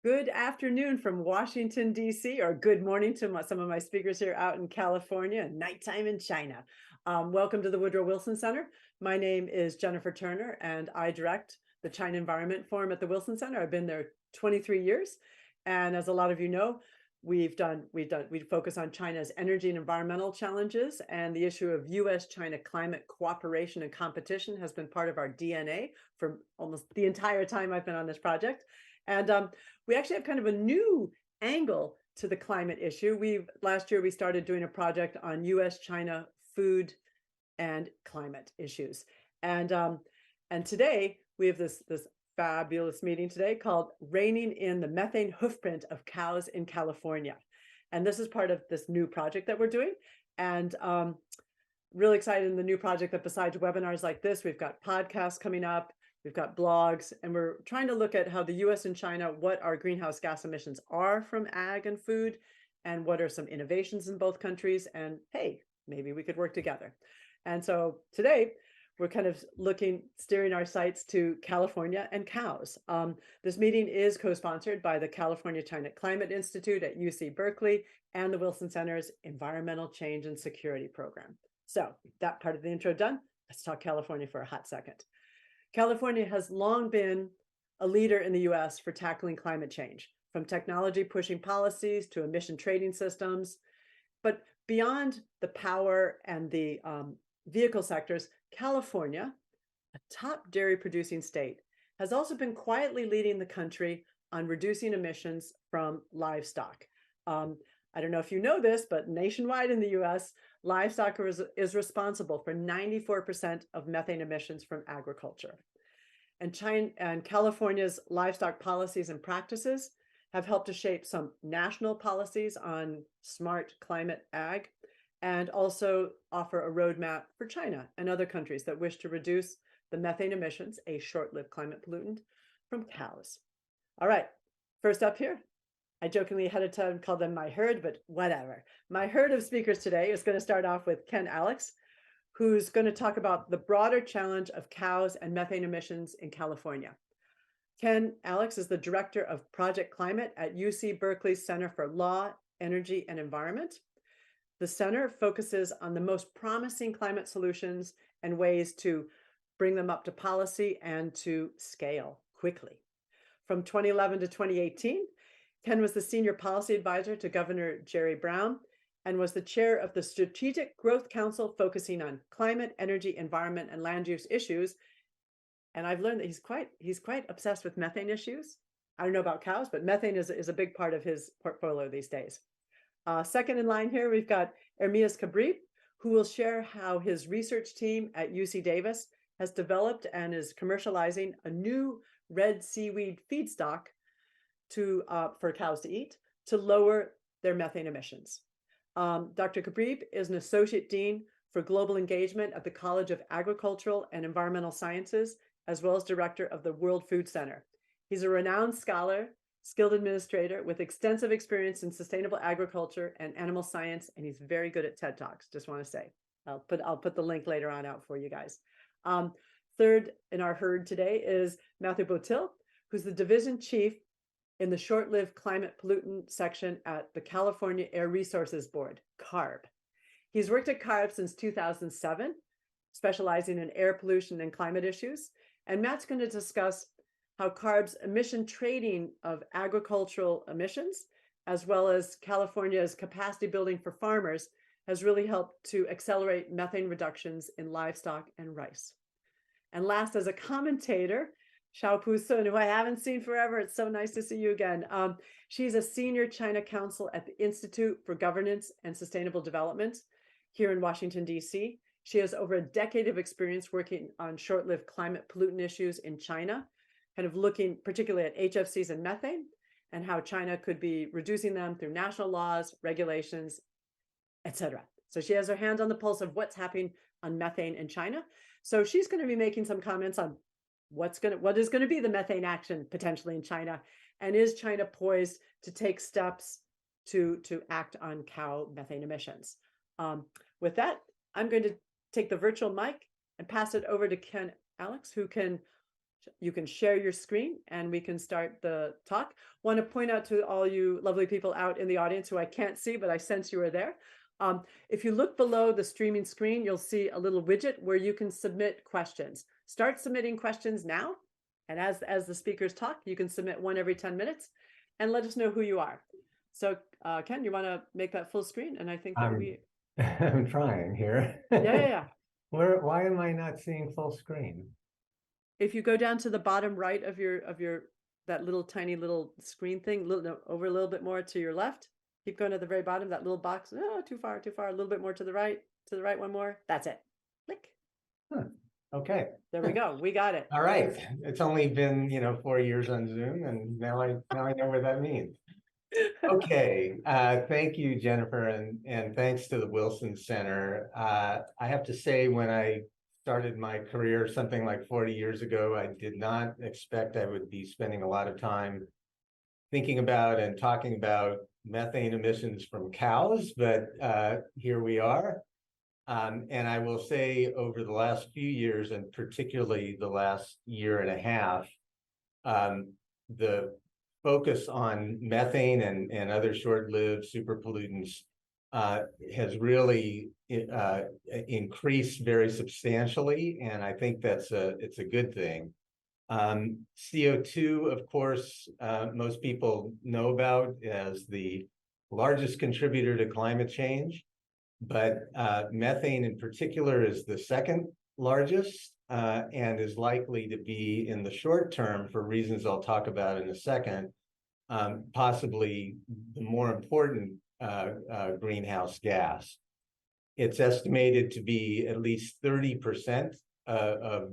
Good afternoon from Washington, D.C., or good morning to some of my speakers here out in California and nighttime in China. Welcome to the Woodrow Wilson Center. My name is Jennifer Turner, and I direct the China Environment Forum at the Wilson Center. I've been there 23 years. And as a lot of you know, we focus on China's energy and environmental challenges, and the issue of U.S.-China climate cooperation and competition has been part of our DNA for almost the entire time I've been on this project. And we actually have kind of a new angle to the climate issue. Last year we started doing a project on U.S.-China food and climate issues, and today we have this fabulous meeting today called "Reining in the Methane Hoofprint of Cows in California," and this is part of this new project that we're doing, and really excited in the new project that besides webinars like this, we've got podcasts coming up. We've got blogs, and we're trying to look at how the US and China, what our greenhouse gas emissions are from ag and food, and what are some innovations in both countries, and hey, maybe we could work together. And so today, we're kind of steering our sights to California and cows. This meeting is co-sponsored by the California China Climate Institute at UC Berkeley and the Wilson Center's Environmental Change and Security Program. So that part of the intro done, let's talk California for a hot second. California has long been a leader in the US for tackling climate change, from technology pushing policies to emission trading systems. But beyond the power and the vehicle sectors, California, a top dairy producing state, has also been quietly leading the country on reducing emissions from livestock. I don't know if you know this, but nationwide in the US, livestock is responsible for 94% of methane emissions from agriculture. And China and California's livestock policies and practices have helped to shape some national policies on smart climate ag, and also offer a roadmap for China and other countries that wish to reduce the methane emissions, a short-lived climate pollutant, from cows. All right, first up here, I jokingly ahead of time called them my herd, but whatever. My herd of speakers today is going to start off with Ken Alex, who's going to talk about the broader challenge of cows and methane emissions in California. Ken Alex is the director of Project Climate at UC Berkeley's Center for Law, Energy, and Environment. The center focuses on the most promising climate solutions and ways to bring them up to policy and to scale quickly. From 2011 to 2018, Ken was the senior policy advisor to Governor Jerry Brown and was the chair of the Strategic Growth Council focusing on climate, energy, environment, and land use issues. And I've learned that he's quite obsessed with methane issues. I don't know about cows, but methane is a big part of his portfolio these days. Second in line here, we've got Ermias Kebreab, who will share how his research team at UC Davis has developed and is commercializing a new red seaweed feedstock for cows to eat to lower their methane emissions. Dr. Kebreab is an associate dean for global engagement at the College of Agricultural and Environmental Sciences, as well as director of the World Food Center. He's a renowned scholar, skilled administrator with extensive experience in sustainable agriculture and animal science, and he's very good at TED Talks, just want to say. I'll put the link later on out for you guys. Third in our herd today is Matthew Botill, who's the division chief in the short-lived climate pollutant section at the California Air Resources Board, CARB. He's worked at CARB since 2007, specializing in air pollution and climate issues. And Matt's going to discuss how CARB's emission trading of agricultural emissions, as well as California's capacity building for farmers, has really helped to accelerate methane reductions in livestock and rice. And last, as a commentator, Xiaopu Sun, who I haven't seen forever. It's so nice to see you again. She's a senior China counsel at the Institute for Governance and Sustainable Development here in Washington, D.C. She has over a decade of experience working on short-lived climate pollutant issues in China, kind of looking particularly at HFCs and methane and how China could be reducing them through national laws, regulations, etc. So she has her hand on the pulse of what's happening on methane in China. So she's going to be making some comments on what is going to be the methane action potentially in China, and is China poised to take steps to act on cow methane emissions? With that, I'm going to take the virtual mic and pass it over to Ken Alex, who can You can share your screen and we can start the talk. Want to point out to all you lovely people out in the audience who I can't see, but I sense you are there. If you look below the streaming screen, you'll see a little widget where you can submit questions. Start submitting questions now. And as the speakers talk, you can submit one every 10 minutes and let us know who you are. So Ken, you want to make that full screen? And I think that I'm trying here. Yeah. Why am I not seeing full screen? If you go down to the bottom right of your that little tiny little screen thing, over a little bit more to your left, keep going to the very bottom, that little box. Oh, too far, a little bit more to the right, one more. That's it. Click. Huh. Okay. There we go. We got it. All right. It's only been 4 years on Zoom, and now I know what that means. Okay. Thank you, Jennifer, and thanks to the Wilson Center. I have to say, when I started my career something like 40 years ago, I did not expect I would be spending a lot of time thinking about and talking about methane emissions from cows, but here we are. And I will say, over the last few years, and particularly the last year and a half, the focus on methane and other short-lived superpollutants has really increased very substantially, and I think it's a good thing. CO2, of course, most people know about as the largest contributor to climate change, but methane in particular is the second largest and is likely to be, in the short term, for reasons I'll talk about in a second, possibly the more important greenhouse gas. It's estimated to be at least 30% of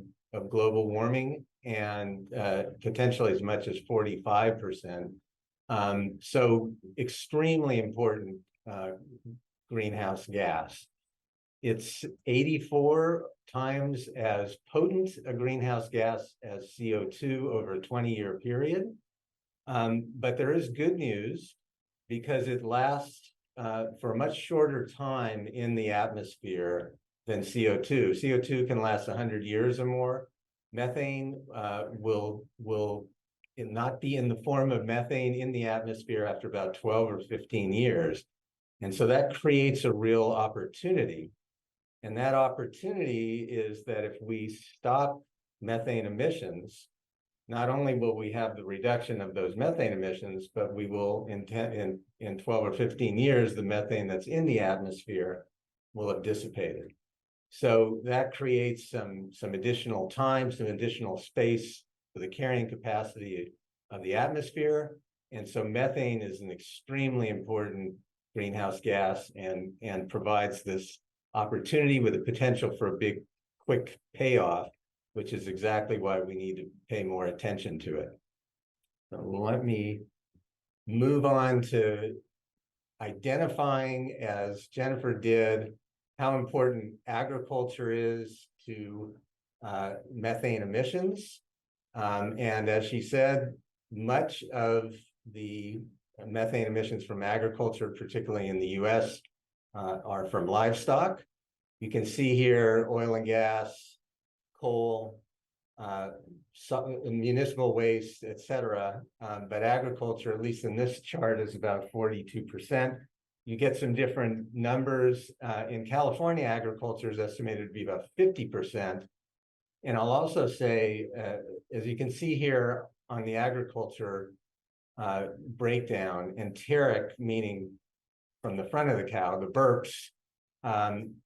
global warming, and potentially as much as 45%. So extremely important greenhouse gas. It's 84 times as potent a greenhouse gas as CO2 over a 20-year period. But there is good news, because it lasts for a much shorter time in the atmosphere than CO2. CO2 can last 100 years or more. Methane will not be in the form of methane in the atmosphere after about 12 or 15 years. And so that creates a real opportunity. And that opportunity is that if we stop methane emissions, not only will we have the reduction of those methane emissions, but we will, in 12 or 15 years, the methane that's in the atmosphere will have dissipated. So that creates some additional time, some additional space for the carrying capacity of the atmosphere. And so methane is an extremely important greenhouse gas, and provides this opportunity with a potential for a big, quick payoff, which is exactly why we need to pay more attention to it. So let me move on to identifying, as Jennifer did, how important agriculture is to methane emissions. And as she said, much of the methane emissions from agriculture, particularly in the US, are from livestock. You can see here oil and gas, coal, municipal waste, etc. But agriculture, at least in this chart, is about 42%. You get some different numbers. In California, agriculture is estimated to be about 50%. And I'll also say, as you can see here on the agriculture breakdown, enteric, meaning from the front of the cow, the burps,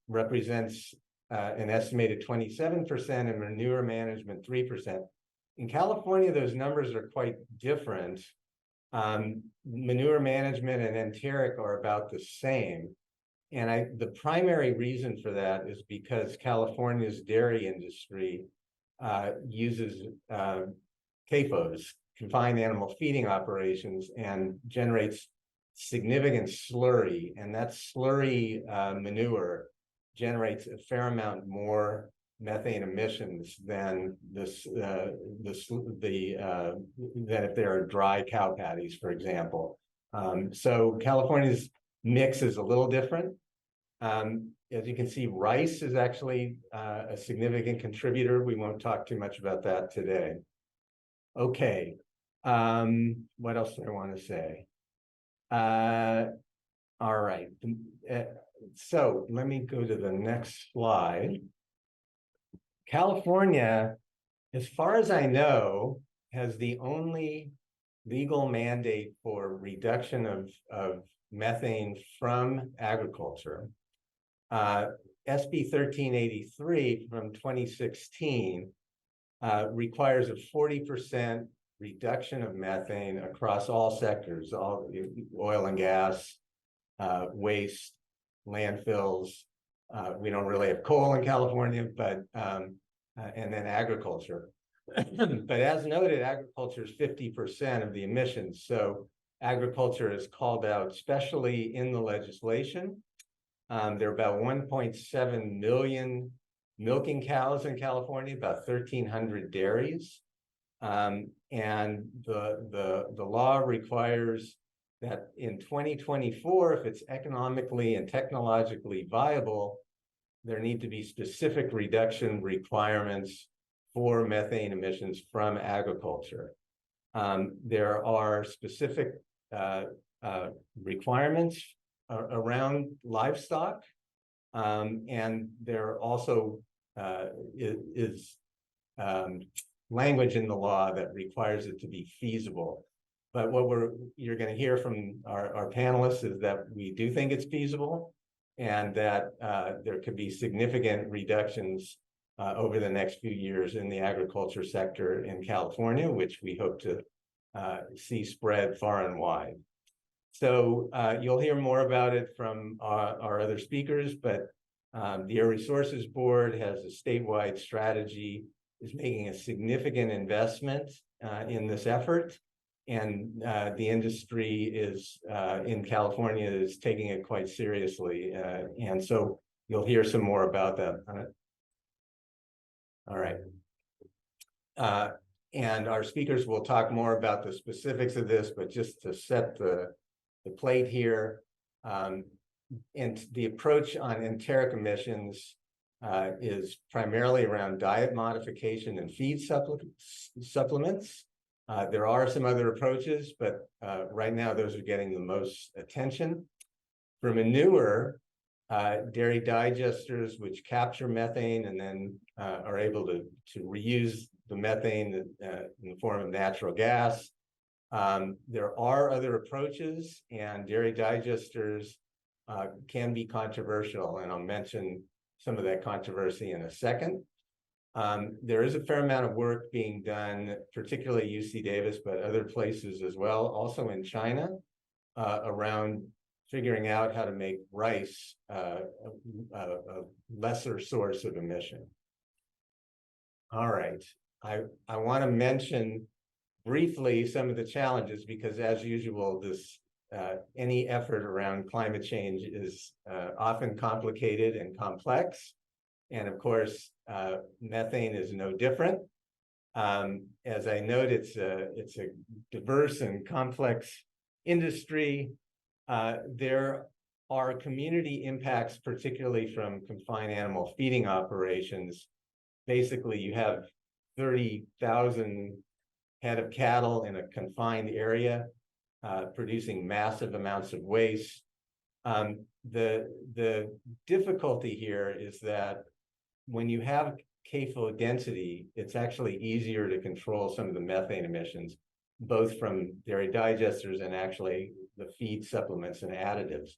represents an estimated 27%, and manure management 3%. In California, those numbers are quite different. Manure management and enteric are about the same. And the primary reason for that is because California's dairy industry uses CAFOs, confined animal feeding operations, and generates significant slurry. And that slurry manure generates a fair amount more methane emissions than than if there are dry cow patties, for example. So California's mix is a little different. As you can see, rice is actually a significant contributor. We won't talk too much about that today. Okay. What else do I want to say? All right. So let me go to the next slide. California, as far as I know, has the only legal mandate for reduction of methane from agriculture. SB 1383 from 2016 requires a 40% reduction of methane across all sectors, all oil and gas, waste, landfills. We don't really have coal in California, but and then agriculture. But as noted, agriculture is 50% of the emissions. So agriculture is called out, especially in the legislation. There are about 1.7 million milking cows in California, about 1,300 dairies. And the law requires that in 2024, if it's economically and technologically viable, there need to be specific reduction requirements for methane emissions from agriculture. There are specific requirements around livestock, and there also is language in the law that requires it to be feasible. But what you're going to hear from our panelists is that we do think it's feasible, and that there could be significant reductions over the next few years in the agriculture sector in California, which we hope to see spread far and wide. So you'll hear more about it from our other speakers, but the Air Resources Board has a statewide strategy, is making a significant investment in this effort. And the industry is in California is taking it quite seriously. And so you'll hear some more about that. All right. And our speakers will talk more about the specifics of this, but just to set the plate here, and the approach on enteric emissions is primarily around diet modification and feed supplements. There are some other approaches, but right now those are getting the most attention. For manure, dairy digesters, which capture methane and then are able to reuse the methane in the form of natural gas. There are other approaches, and dairy digesters can be controversial, and I'll mention some of that controversy in a second. There is a fair amount of work being done, particularly UC Davis, but other places as well, also in China, around figuring out how to make rice a lesser source of emission. All right, I want to mention briefly some of the challenges, because as usual, any effort around climate change is often complicated and complex. And of course, methane is no different. As I note, it's a diverse and complex industry. There are community impacts, particularly from confined animal feeding operations. Basically, you have 30,000 head of cattle in a confined area, producing massive amounts of waste. The difficulty here is that when you have CAFO density, it's actually easier to control some of the methane emissions, both from dairy digesters and actually the feed supplements and additives.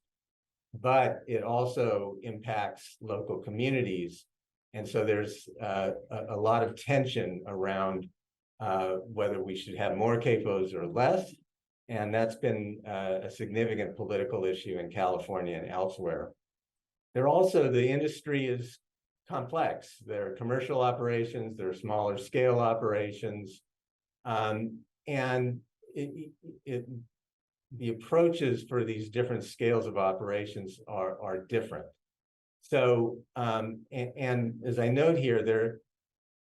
But it also impacts local communities. And so there's a lot of tension around whether we should have more CAFOs or less. And that's been a significant political issue in California and elsewhere. The industry is complex. There are commercial operations, there are smaller scale operations, and the approaches for these different scales of operations are different. So, and as I note here,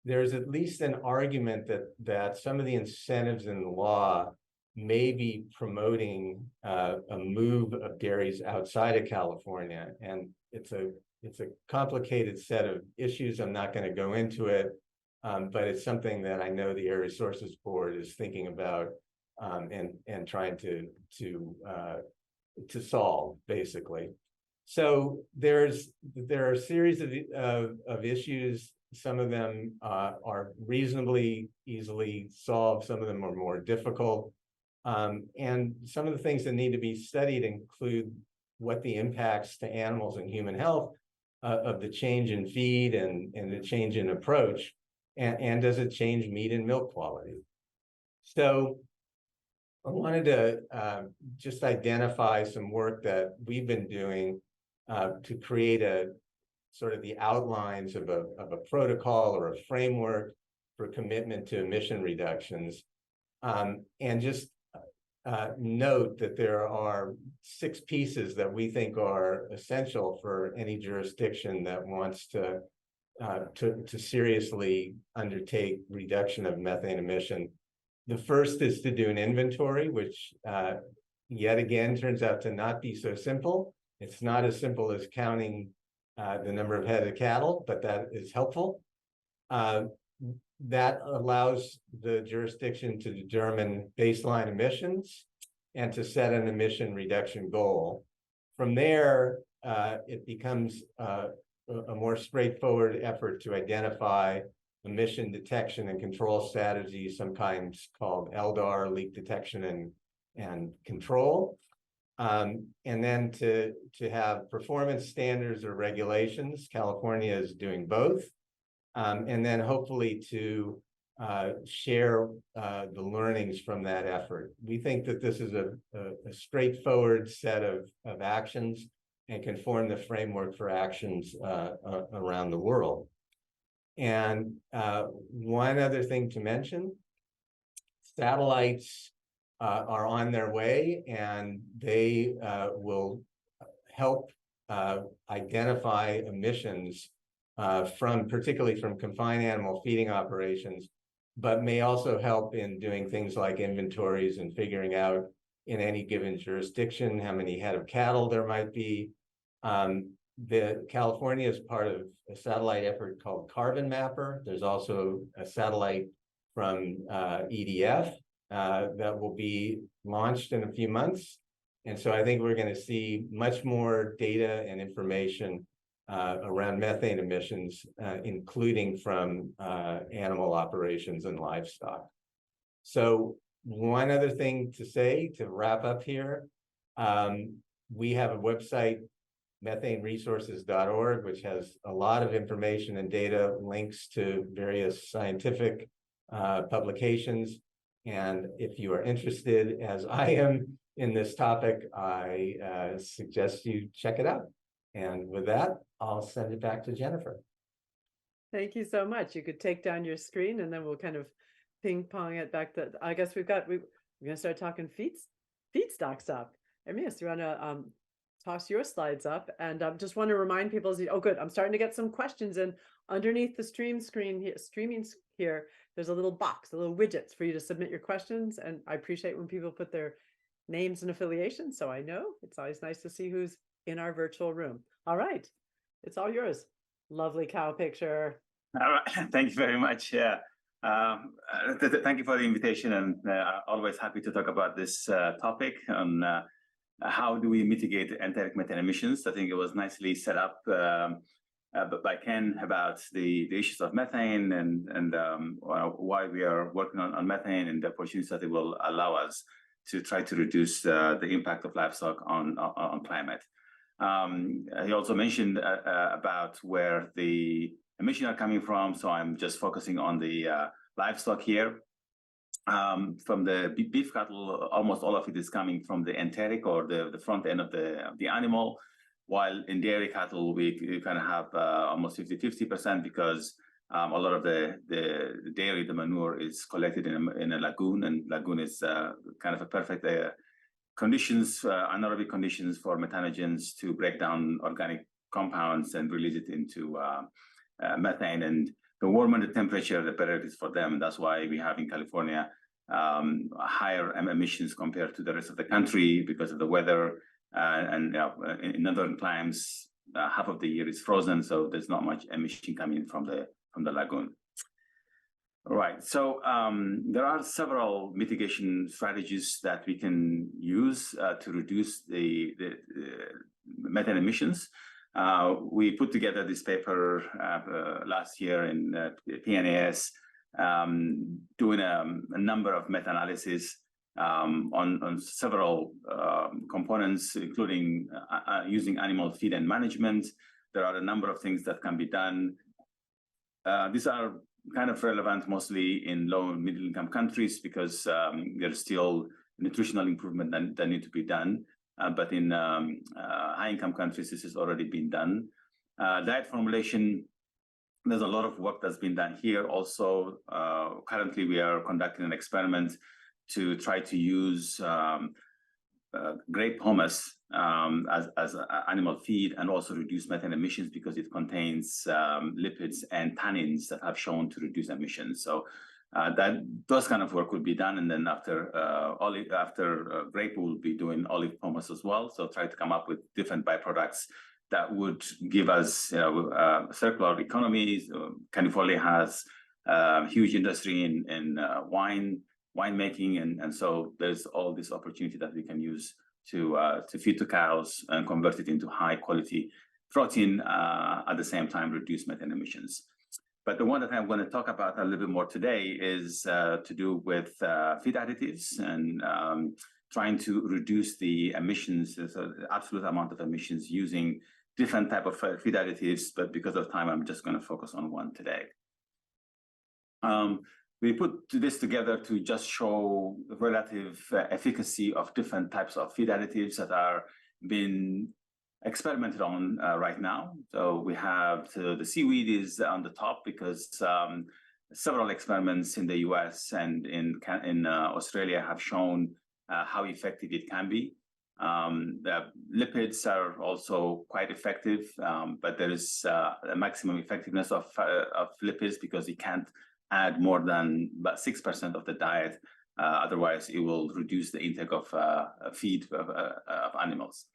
there's at least an argument that some of the incentives in the law may be promoting a move of dairies outside of California, and it's a complicated set of issues. I'm not going to go into it, but it's something that I know the Air Resources Board is thinking about and trying to solve, basically. So there are a series of issues. Some of them are reasonably easily solved. Some of them are more difficult. And some of the things that need to be studied include what the impacts to animals and human health of the change in feed and the change in approach, and does it change meat and milk quality? So I wanted to just identify some work that we've been doing to create a sort of the outlines of a protocol or a framework for commitment to emission reductions, and just note that there are 6 pieces that we think are essential for any jurisdiction that wants to seriously undertake reduction of methane emission. The first is to do an inventory, which yet again turns out to not be so simple. It's not as simple as counting the number of head of cattle, but that is helpful. That allows the jurisdiction to determine baseline emissions and to set an emission reduction goal. From there, it becomes a more straightforward effort to identify emission detection and control strategies, sometimes called LDAR, leak detection and control. And then to have performance standards or regulations. California is doing both. And then hopefully to share the learnings from that effort. We think that this is a straightforward set of actions and can form the framework for actions around the world. And one other thing to mention, satellites are on their way, and they will help identify emissions particularly from confined animal feeding operations, but may also help in doing things like inventories and figuring out in any given jurisdiction how many head of cattle there might be. The California is part of a satellite effort called Carbon Mapper. There's also a satellite from EDF that will be launched in a few months. And so I think we're going to see much more data and information around methane emissions, including from animal operations and livestock. So one other thing to say to wrap up here, we have a website, methaneresources.org, which has a lot of information and data, links to various scientific publications. And if you are interested, as I am, in this topic, I suggest you check it out. And with that, I'll send it back to Jennifer. Thank you so much. You could take down your screen and then we'll kind of ping pong it back to, I guess we're going to start talking feedstocks up. Ermias, you want to toss your slides up, and just want to remind people, oh good, I'm starting to get some questions in. Underneath the streaming here, there's a little box, a little widgets for you to submit your questions, and I appreciate when people put their names and affiliations, so I know. It's always nice to see who's in our virtual room. All right, it's all yours. Lovely cow picture. All right, thank you very much. Yeah, thank you for the invitation, and always happy to talk about this topic on how do we mitigate enteric methane emissions. I think it was nicely set up by Ken about the issues of methane and why we are working on methane and the opportunities that it will allow us to try to reduce the impact of livestock on climate. He also mentioned about where the emissions are coming from, so I'm just focusing on the livestock here. From the beef cattle, almost all of it is coming from the enteric or the front end of the animal, while in dairy cattle we kind of have almost 50% because a lot of the dairy, the manure is collected in a lagoon, and lagoon is kind of a perfect conditions, anaerobic conditions for methanogens to break down organic compounds and release it into methane. And the warmer the temperature, the better it is for them. And that's why we have in California higher emissions compared to the rest of the country because of the weather. And in northern climes, half of the year is frozen, so there's not much emission coming from the lagoon. Right. So there are several mitigation strategies that we can use to reduce the methane emissions. We put together this paper last year in PNAS, doing a number of meta-analysis on several components, including using animal feed and management. There are a number of things that can be done. These are kind of relevant mostly in low and middle income countries because there's still nutritional improvement that need to be done. But in high income countries, this has already been done. Diet formulation, there's a lot of work that's been done here. Also, currently we are conducting an experiment to try to use grape hummus as animal feed and also reduce methane emissions because it contains lipids and tannins that have shown to reduce emissions. So those kind of work would be done, and then after grape, we'll be doing olive hummus as well. So try to come up with different byproducts that would give us circular economies. California has huge industry in winemaking, and so there's all this opportunity that we can use to feed to cows and convert it into high quality protein, at the same time reduce methane emissions. But the one that I'm going to talk about a little bit more today is to do with feed additives and trying to reduce the emissions, the absolute amount of emissions using different type of feed additives. But because of time, I'm just going to focus on one today. We put this together to just show the relative efficacy of different types of feed additives that are being experimented on right now. So we have the seaweed is on the top because several experiments in the US and in Australia have shown how effective it can be. The lipids are also quite effective, but there is a maximum effectiveness of lipids because you can't add more than about 6% of the diet. Otherwise, it will reduce the intake of feed of animals.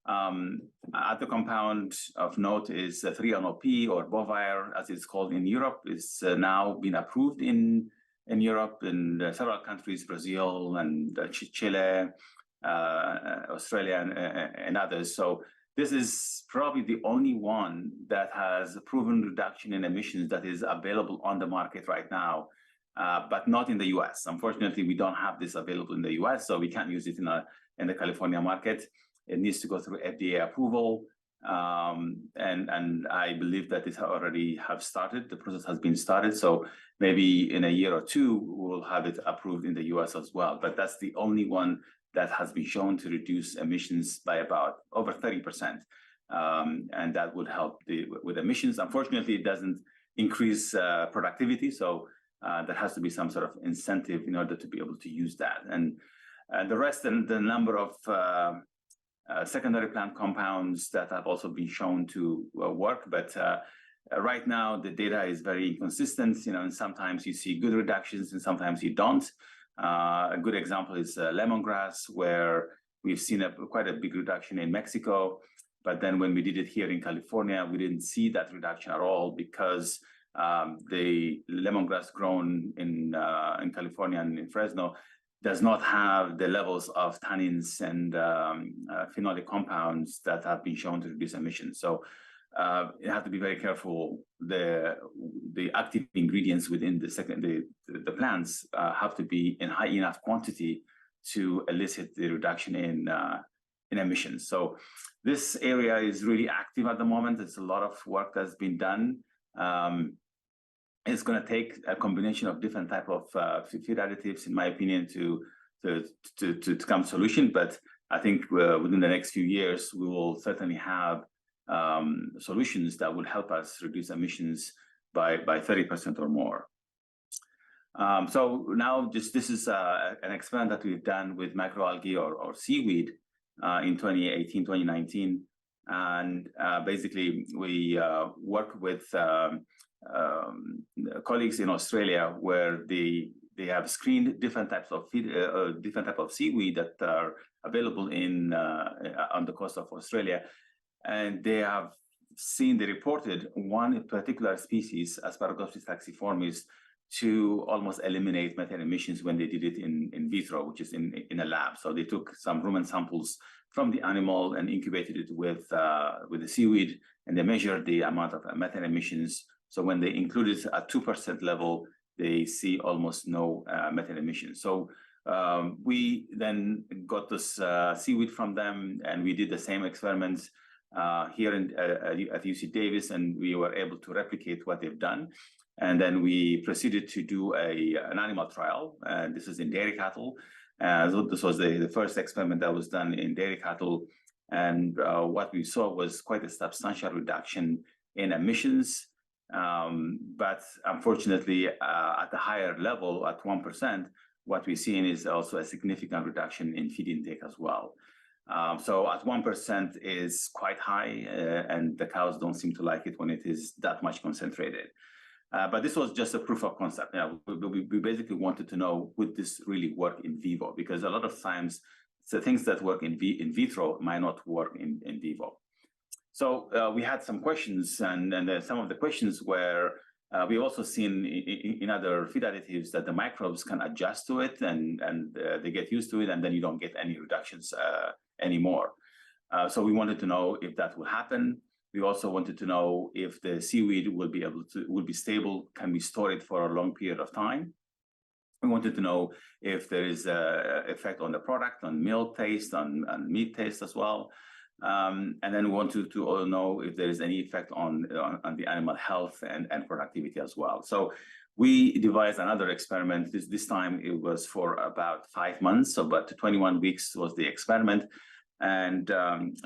Other compound of note is 3-NOP or bovir, as it's called in Europe. It's now been approved in Europe in several countries, Brazil and Chile, Australia, and others. So this is probably the only one that has a proven reduction in emissions that is available on the market right now, but not in the US. Unfortunately, we don't have this available in the US, so we can't use it in the California market. It needs to go through FDA approval, and I believe that it already have started. The process has been started, so maybe in a year or two, we'll have it approved in the US as well. But that's the only one that has been shown to reduce emissions by about over 30%. And that would help with emissions. Unfortunately, it doesn't increase productivity. So there has to be some sort of incentive in order to be able to use that. And the rest, and the number of secondary plant compounds that have also been shown to work. But right now, the data is very inconsistent, and sometimes you see good reductions and sometimes you don't. A good example is lemongrass, where we've seen quite a big reduction in Mexico. But then when we did it here in California, we didn't see that reduction at all because the lemongrass grown in California and in Fresno does not have the levels of tannins and phenolic compounds that have been shown to reduce emissions. So you have to be very careful. The active ingredients within the plants have to be in high enough quantity to elicit the reduction in emissions. So this area is really active at the moment. There's a lot of work that's been done. It's going to take a combination of different type of feed additives, in my opinion, to come solution. But I think within the next few years, we will certainly have solutions that will help us reduce emissions by 30% or more. So now this is an experiment that we've done with macroalgae or seaweed in 2018, 2019. And basically, we work with colleagues in Australia where they have screened different types of feed, different type of seaweed that are available on the coast of Australia. And they have reported one particular species, Asparagopsis taxiformis, to almost eliminate methane emissions when they did it in vitro, which is in a lab. So they took some rumen samples from the animal and incubated it with the seaweed, and they measured the amount of methane emissions. So when they included a 2% level, they see almost no methane emissions. So we then got this seaweed from them, and we did the same experiments here at UC Davis, and we were able to replicate what they've done. And then we proceeded to do an animal trial, and this is in dairy cattle. So this was the first experiment that was done in dairy cattle, and what we saw was quite a substantial reduction in emissions. But unfortunately, at the higher level, at 1%, what we're seeing is also a significant reduction in feed intake as well. So at 1% is quite high, and the cows don't seem to like it when it is that much concentrated. But this was just a proof of concept. We basically wanted to know, would this really work in vivo? Because a lot of times, the things that work in vitro might not work in vivo. So we had some questions, and some of the questions were, we've also seen in other feed additives that the microbes can adjust to it, and they get used to it, and then you don't get any reductions anymore. So we wanted to know if that will happen. We also wanted to know if the seaweed will be stable, can we store it for a long period of time? We wanted to know if there is an effect on the product, on milk taste, on meat taste as well. And then we wanted to know if there is any effect on the animal health and productivity as well. So we devised another experiment. This time it was for about 5 months, so about 21 weeks was the experiment. And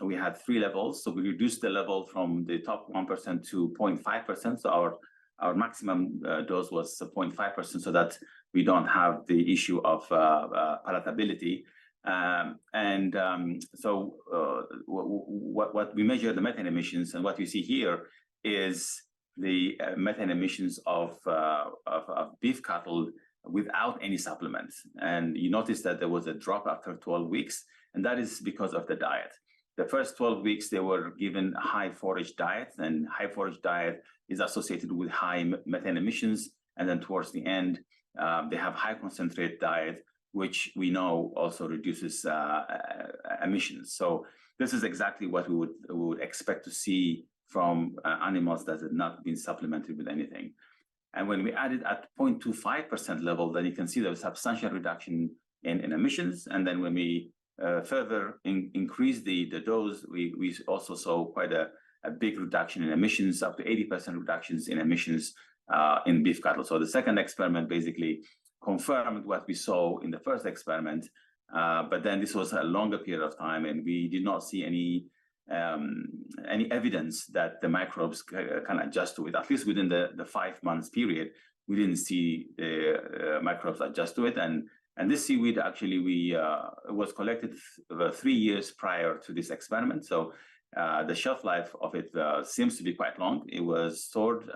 we had 3 levels. So we reduced the level from the top 1% to 0.5%. So our maximum dose was 0.5%, so that we don't have the issue of palatability. So what we measure the methane emissions, and what you see here is the methane emissions of beef cattle without any supplements. And you notice that there was a drop after 12 weeks, and that is because of the diet. The first 12 weeks, they were given a high forage diet, and high forage diet is associated with high methane emissions. And then towards the end, they have high concentrate diet, which we know also reduces emissions. So this is exactly what we would expect to see from animals that have not been supplemented with anything. And when we added at 0.25% level, then you can see there was substantial reduction in emissions. And then when we further increase the dose, we also saw quite a big reduction in emissions, up to 80% reductions in emissions in beef cattle. So the second experiment basically confirmed what we saw in the first experiment, but then this was a longer period of time, and we did not see any evidence that the microbes can adjust to it. At least within the 5 months period, we didn't see the microbes adjust to it. And this seaweed actually was collected 3 years prior to this experiment. So the shelf life of it seems to be quite long. It was stored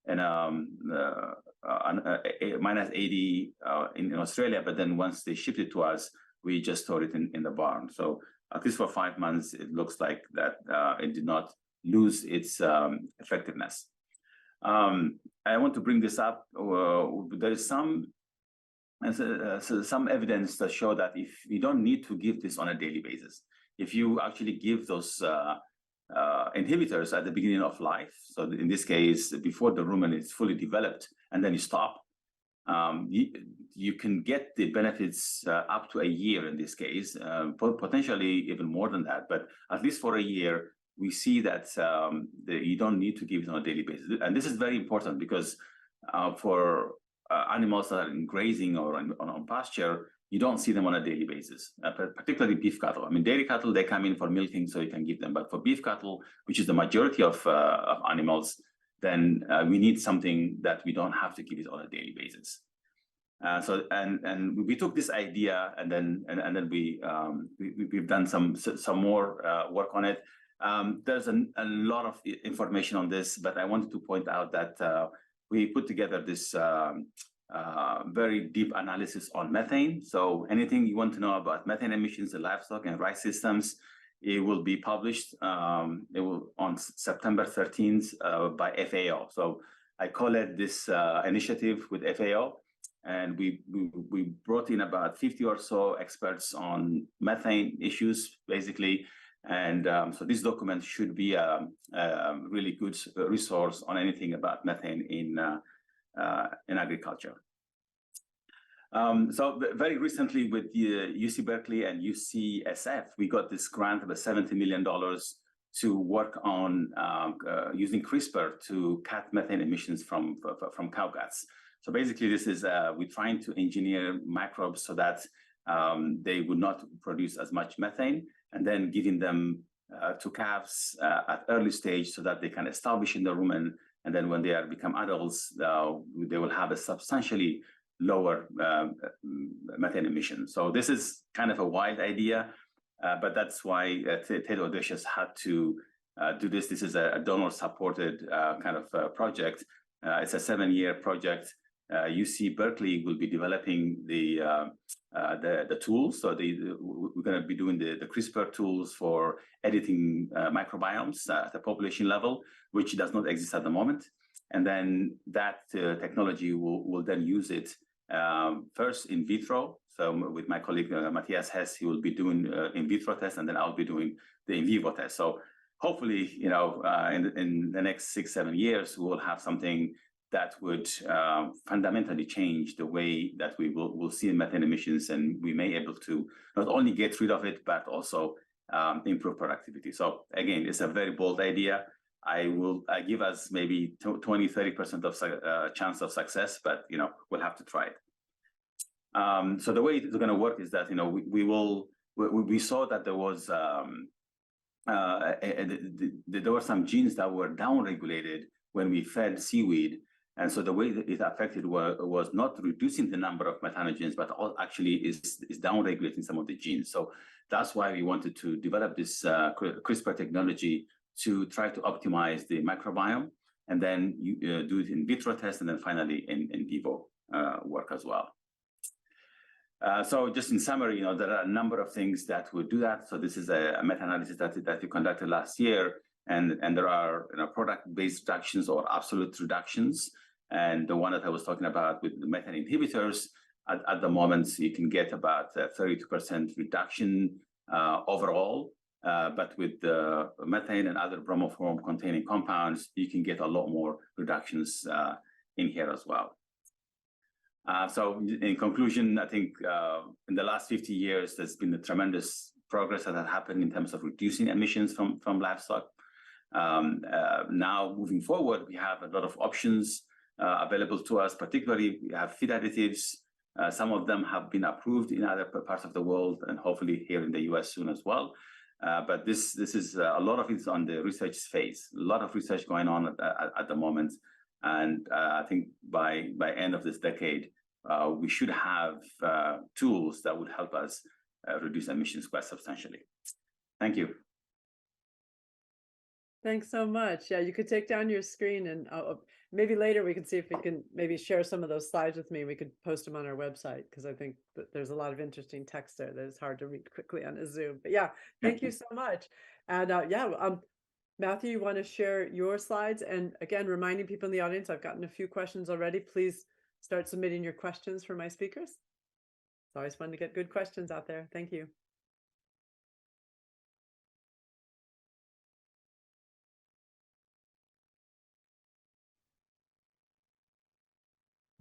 in -80 in Australia, but then once they shipped it to us, we just stored it in the barn. So at least for 5 months, it looks like that it did not lose its effectiveness. I want to bring this up. There is some evidence that show that if you don't need to give this on a daily basis, if you actually give those inhibitors at the beginning of life, so in this case, before the rumen is fully developed, and then you stop, you can get the benefits up to a year in this case, potentially even more than that. But at least for a year, we see that you don't need to give it on a daily basis. And this is very important because for animals that are in grazing or on pasture, you don't see them on a daily basis, particularly beef cattle. I mean, dairy cattle, they come in for milking, so you can give them. But for beef cattle, which is the majority of animals, then we need something that we don't have to give it on a daily basis. So we took this idea, and then we've done some more work on it. There's a lot of information on this, but I wanted to point out that we put together this very deep analysis on methane. So anything you want to know about methane emissions in livestock and rice systems, it will be published on September 13th by FAO. So I co-led this initiative with FAO, and we brought in about 50 or so experts on methane issues, basically. And so this document should be a really good resource on anything about methane in agriculture. So very recently with the UC Berkeley and UCSF, we got this grant of $70 million to work on using CRISPR to cut methane emissions from cow guts. So basically, this is we're trying to engineer microbes so that they would not produce as much methane, and then giving them to calves at early stage so that they can establish in the rumen, and then when they become adults, they will have a substantially lower methane emission. So this is kind of a wild idea, but that's why Ted Audacious had to do this. This is a donor-supported kind of project. It's a 7-year project. UC Berkeley will be developing the tools. So we're going to be doing the CRISPR tools for editing microbiomes at the population level, which does not exist at the moment. And then that technology will then use it first in vitro. So with my colleague Matthias Hess, he will be doing in vitro tests, and then I'll be doing the in vivo test. So hopefully, in the next 6-7 years, we will have something that would fundamentally change the way that we'll see methane emissions, and we may be able to not only get rid of it, but also improve productivity. So again, it's a very bold idea. I give us maybe 20-30% of chance of success, but we'll have to try it. So the way it's going to work is that we saw that there was there were some genes that were downregulated when we fed seaweed. And so the way that it affected was not reducing the number of methanogens, but actually is downregulating some of the genes. So that's why we wanted to develop this CRISPR technology to try to optimize the microbiome, and then do it in vitro test, and then finally in vivo work as well. So just in summary, there are a number of things that would do that. So this is a meta-analysis that we conducted last year, and there are product-based reductions or absolute reductions. And the one that I was talking about with the methane inhibitors, at the moment, you can get about 32% reduction overall. But with the methane and other bromoform-containing compounds, you can get a lot more reductions in here as well. So in conclusion, I think in the last 50 years, there's been a tremendous progress that has happened in terms of reducing emissions from livestock. Now, moving forward, we have a lot of options available to us. Particularly, we have feed additives. Some of them have been approved in other parts of the world, and hopefully here in the US soon as well. But this is a lot of it's on the research phase. A lot of research going on at the moment, and I think by end of this decade, we should have tools that would help us reduce emissions quite substantially. Thank you. Thanks so much. Yeah, you could take down your screen, and maybe later we can see if we can maybe share some of those slides with me. We could post them on our website, because I think that there's a lot of interesting text there that is hard to read quickly on a Zoom. But yeah, thank you so much. And Matthew, you want to share your slides? And again, reminding people in the audience, I've gotten a few questions already. Please start submitting your questions for my speakers. It's always fun to get good questions out there. Thank you.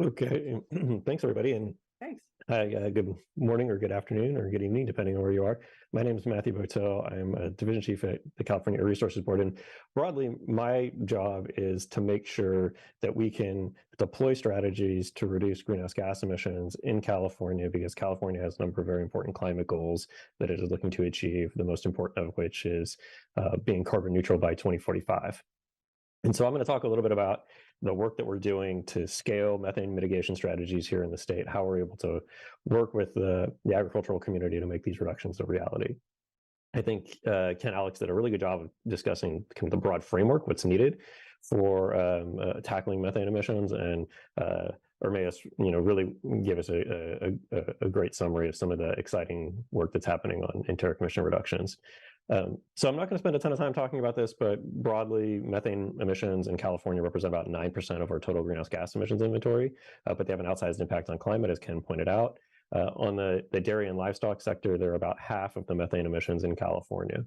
Okay, thanks everybody, and thanks. Good morning or good afternoon or good evening, depending on where you are. My name is Matthew Botill. I'm a division chief at the California Air Resources Board, and broadly, my job is to make sure that we can deploy strategies to reduce greenhouse gas emissions in California, because California has a number of very important climate goals that it is looking to achieve, the most important of which is being carbon neutral by 2045. And so I'm going to talk a little bit about the work that we're doing to scale methane mitigation strategies here in the state, how we're able to work with the agricultural community to make these reductions a reality. I think Ken Alex did a really good job of discussing kind of the broad framework, what's needed for tackling methane emissions, and Ermias, really gave us a great summary of some of the exciting work that's happening on enteric emission reductions. So I'm not going to spend a ton of time talking about this, but broadly, methane emissions in California represent about 9% of our total greenhouse gas emissions inventory, but they have an outsized impact on climate, as Ken pointed out. On the dairy and livestock sector, they're about half of the methane emissions in California.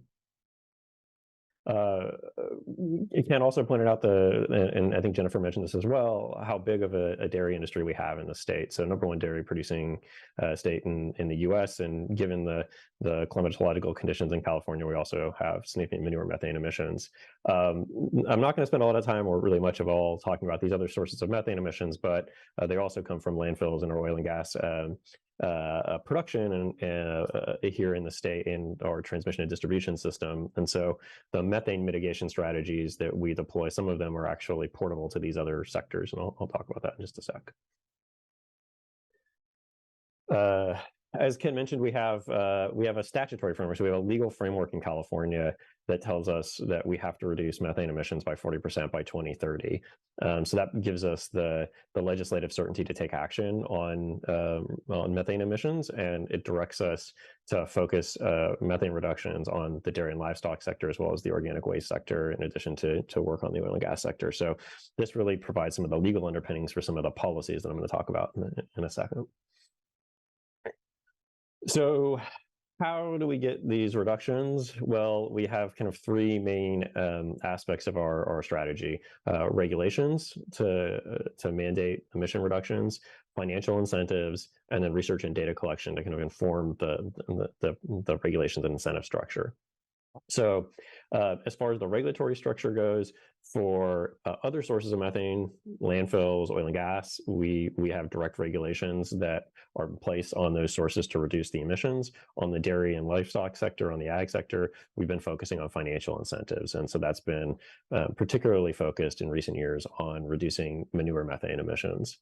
Ken also pointed out and I think Jennifer mentioned this as well, how big of a dairy industry we have in the state. So #1 dairy producing state in the US, and given the climatological conditions in California, we also have significant manure methane emissions. I'm not going to spend a lot of time or really much of all talking about these other sources of methane emissions, but they also come from landfills and our oil and gas production and here in the state in our transmission and distribution system. And so the methane mitigation strategies that we deploy, some of them are actually portable to these other sectors, and I'll talk about that in just a sec. As Ken mentioned, we have a statutory framework. So we have a legal framework in California that tells us that we have to reduce methane emissions by 40% by 2030. So that gives us the legislative certainty to take action on methane emissions, and it directs us to focus methane reductions on the dairy and livestock sector as well as the organic waste sector, in addition to work on the oil and gas sector. So this really provides some of the legal underpinnings for some of the policies that I'm going to talk about in a second. So how do we get these reductions? Well, we have kind of three main aspects of our strategy: regulations to mandate emission reductions, financial incentives, and then research and data collection to kind of inform the regulations and incentive structure. So as far as the regulatory structure goes, for other sources of methane, landfills, oil and gas, we have direct regulations that are in place on those sources to reduce the emissions. On the dairy and livestock sector, on the ag sector, we've been focusing on financial incentives. And so that's been particularly focused in recent years on reducing manure methane emissions.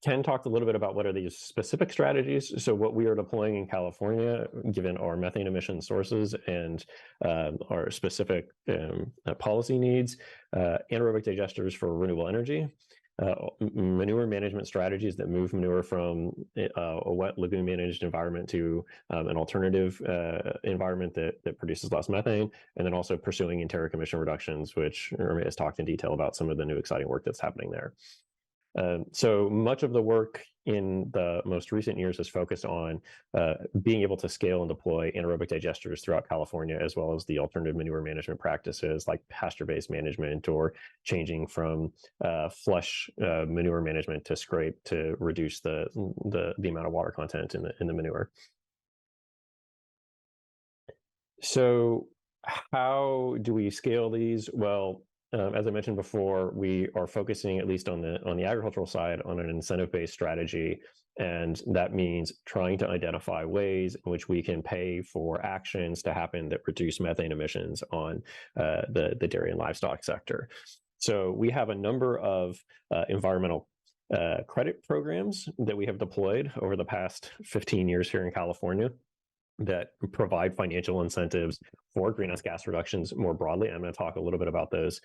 Ken talked a little bit about what are these specific strategies. So what we are deploying in California, given our methane emission sources and our specific policy needs, anaerobic digesters for renewable energy, manure management strategies that move manure from a wet lagoon managed environment to an alternative environment that produces less methane, and then also pursuing enteric emission reductions, which Ermias talked in detail about some of the new exciting work that's happening there. So much of the work in the most recent years is focused on being able to scale and deploy anaerobic digesters throughout California, as well as the alternative manure management practices like pasture-based management or changing from flush manure management to scrape to reduce the amount of water content in the manure. So how do we scale these? Well, as I mentioned before, we are focusing, at least on the agricultural side, on an incentive-based strategy, and that means trying to identify ways in which we can pay for actions to happen that reduce methane emissions on the dairy and livestock sector. So we have a number of environmental credit programs that we have deployed over the past 15 years here in California that provide financial incentives for greenhouse gas reductions more broadly. I'm going to talk a little bit about those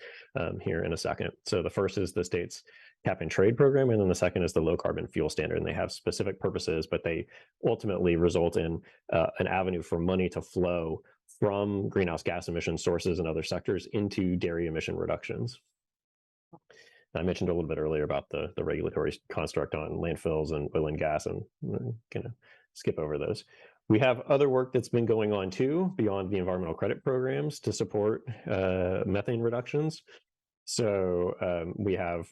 here in a second. So the first is the state's cap and trade program, and then the second is the low carbon fuel standard. And they have specific purposes, but they ultimately result in an avenue for money to flow from greenhouse gas emission sources and other sectors into dairy emission reductions. I mentioned a little bit earlier about the regulatory construct on landfills and oil and gas, and I'm going to skip over those. We have other work that's been going on too, beyond the environmental credit programs, to support methane reductions. So we have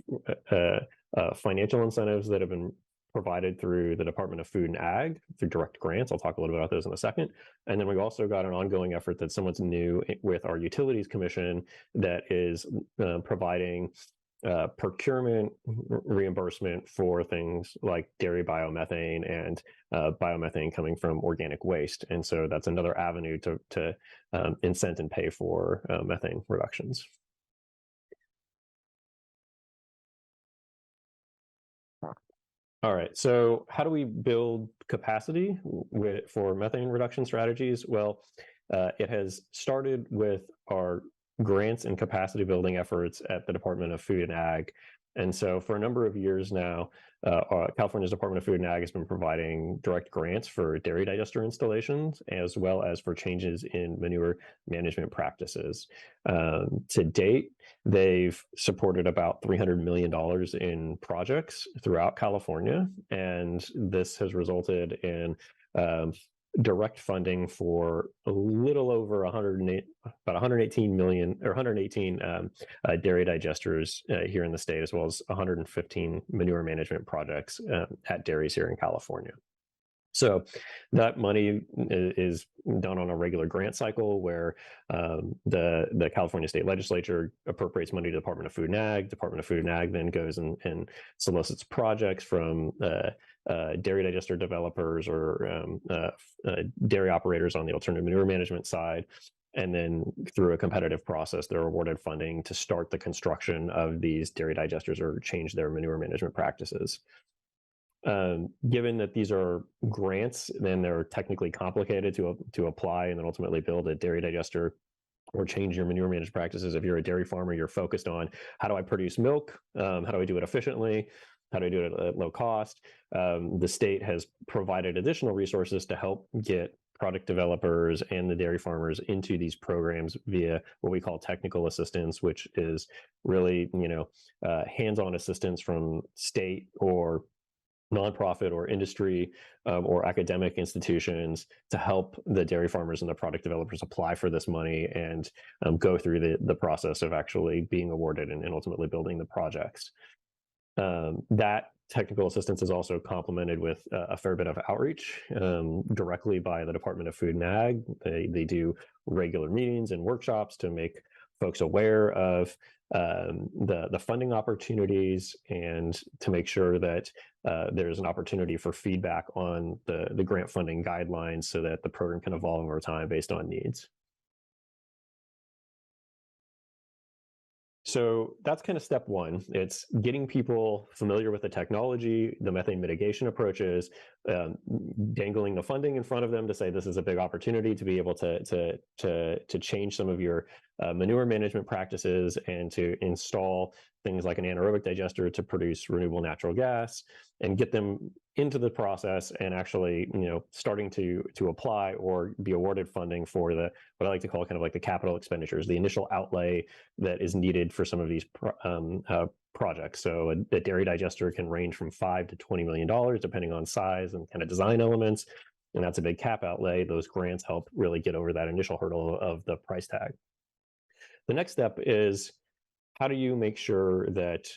financial incentives that have been provided through the Department of Food and Ag through direct grants. I'll talk a little bit about those in a second. And then we've also got an ongoing effort that's somewhat new with our Utilities Commission that is providing procurement reimbursement for things like dairy biomethane and biomethane coming from organic waste. And so that's another avenue to incent and pay for methane reductions. All right, so how do we build capacity for methane reduction strategies? Well, it has started with our grants and capacity building efforts at the Department of Food and Ag, And so for a number of years now, California's Department of Food and Ag has been providing direct grants for dairy digester installations, as well as for changes in manure management practices. To date, they've supported about $300 million in projects throughout California, and this has resulted in direct funding for a little over 118 million or 118 dairy digesters here in the state, as well as 115 manure management projects at dairies here in California. So that money is done on a regular grant cycle where the California State Legislature appropriates money to the Department of Food and Ag. Department of Food and Ag then goes and solicits projects from dairy digester developers or dairy operators on the alternative manure management side. And then through a competitive process, they're awarded funding to start the construction of these dairy digesters or change their manure management practices. Given that these are grants, then they're technically complicated to apply and then ultimately build a dairy digester or change your manure management practices. If you're a dairy farmer, you're focused on how do I produce milk? How do I do it efficiently? How do I do it at low cost? The state has provided additional resources to help get product developers and the dairy farmers into these programs via what we call technical assistance, which is really, hands-on assistance from state or nonprofit or industry or academic institutions to help the dairy farmers and the product developers apply for this money and go through the process of actually being awarded and ultimately building the projects. That technical assistance is also complemented with a fair bit of outreach directly by the Department of Food and Ag. They do regular meetings and workshops to make folks aware of the funding opportunities and to make sure that there's an opportunity for feedback on the grant funding guidelines so that the program can evolve over time based on needs. So that's kind of step one. It's getting people familiar with the technology, the methane mitigation approaches, dangling the funding in front of them to say this is a big opportunity to be able to change some of your manure management practices and to install things like an anaerobic digester to produce renewable natural gas and get them into the process and actually, starting to apply or be awarded funding for what I like to call kind of like the capital expenditures, the initial outlay that is needed for some of these projects. So a dairy digester can range from $5 to $20 million, depending on size and kind of design elements. And that's a big cap outlay. Those grants help really get over that initial hurdle of the price tag. The next step is how do you make sure that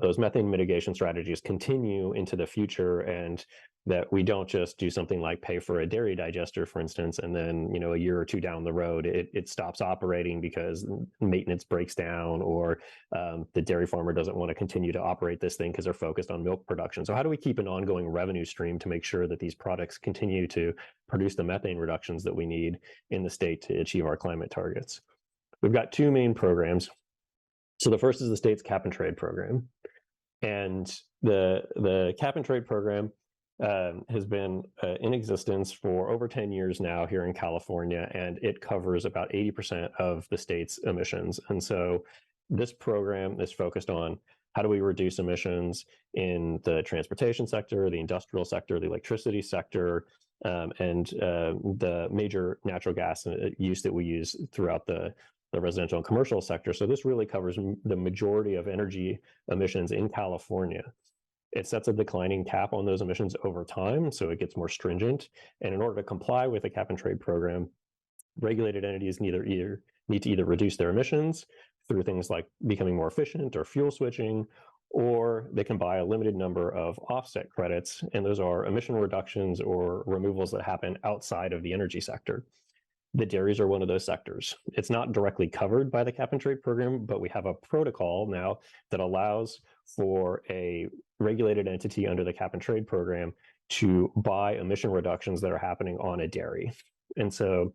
those methane mitigation strategies continue into the future and that we don't just do something like pay for a dairy digester, for instance, and then, a year or two down the road, it stops operating because maintenance breaks down or the dairy farmer doesn't want to continue to operate this thing because they're focused on milk production. So how do we keep an ongoing revenue stream to make sure that these products continue to produce the methane reductions that we need in the state to achieve our climate targets? We've got two main programs. So the first is the state's cap and trade program. And the cap and trade program has been in existence for over 10 years now here in California, and it covers about 80% of the state's emissions. And so this program is focused on how do we reduce emissions in the transportation sector, the industrial sector, the electricity sector, and the major natural gas use that we use throughout the residential and commercial sector. So this really covers the majority of energy emissions in California. It sets a declining cap on those emissions over time, so it gets more stringent. And in order to comply with the cap and trade program, regulated entities need to either reduce their emissions through things like becoming more efficient or fuel switching, or they can buy a limited number of offset credits, and those are emission reductions or removals that happen outside of the energy sector. The dairies are one of those sectors. It's not directly covered by the cap and trade program, but we have a protocol now that allows for a regulated entity under the cap and trade program to buy emission reductions that are happening on a dairy. And so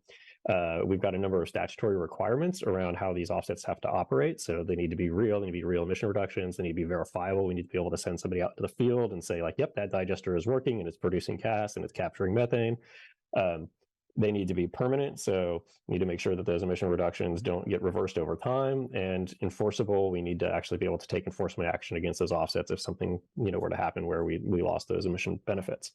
we've got a number of statutory requirements around how these offsets have to operate. So they need to be real, they need to be real emission reductions, they need to be verifiable. We need to be able to send somebody out to the field and say like, yep, that digester is working and it's producing gas and it's capturing methane. They need to be permanent, so we need to make sure that those emission reductions don't get reversed over time, and enforceable. We need to actually be able to take enforcement action against those offsets if something were to happen where we lost those emission benefits.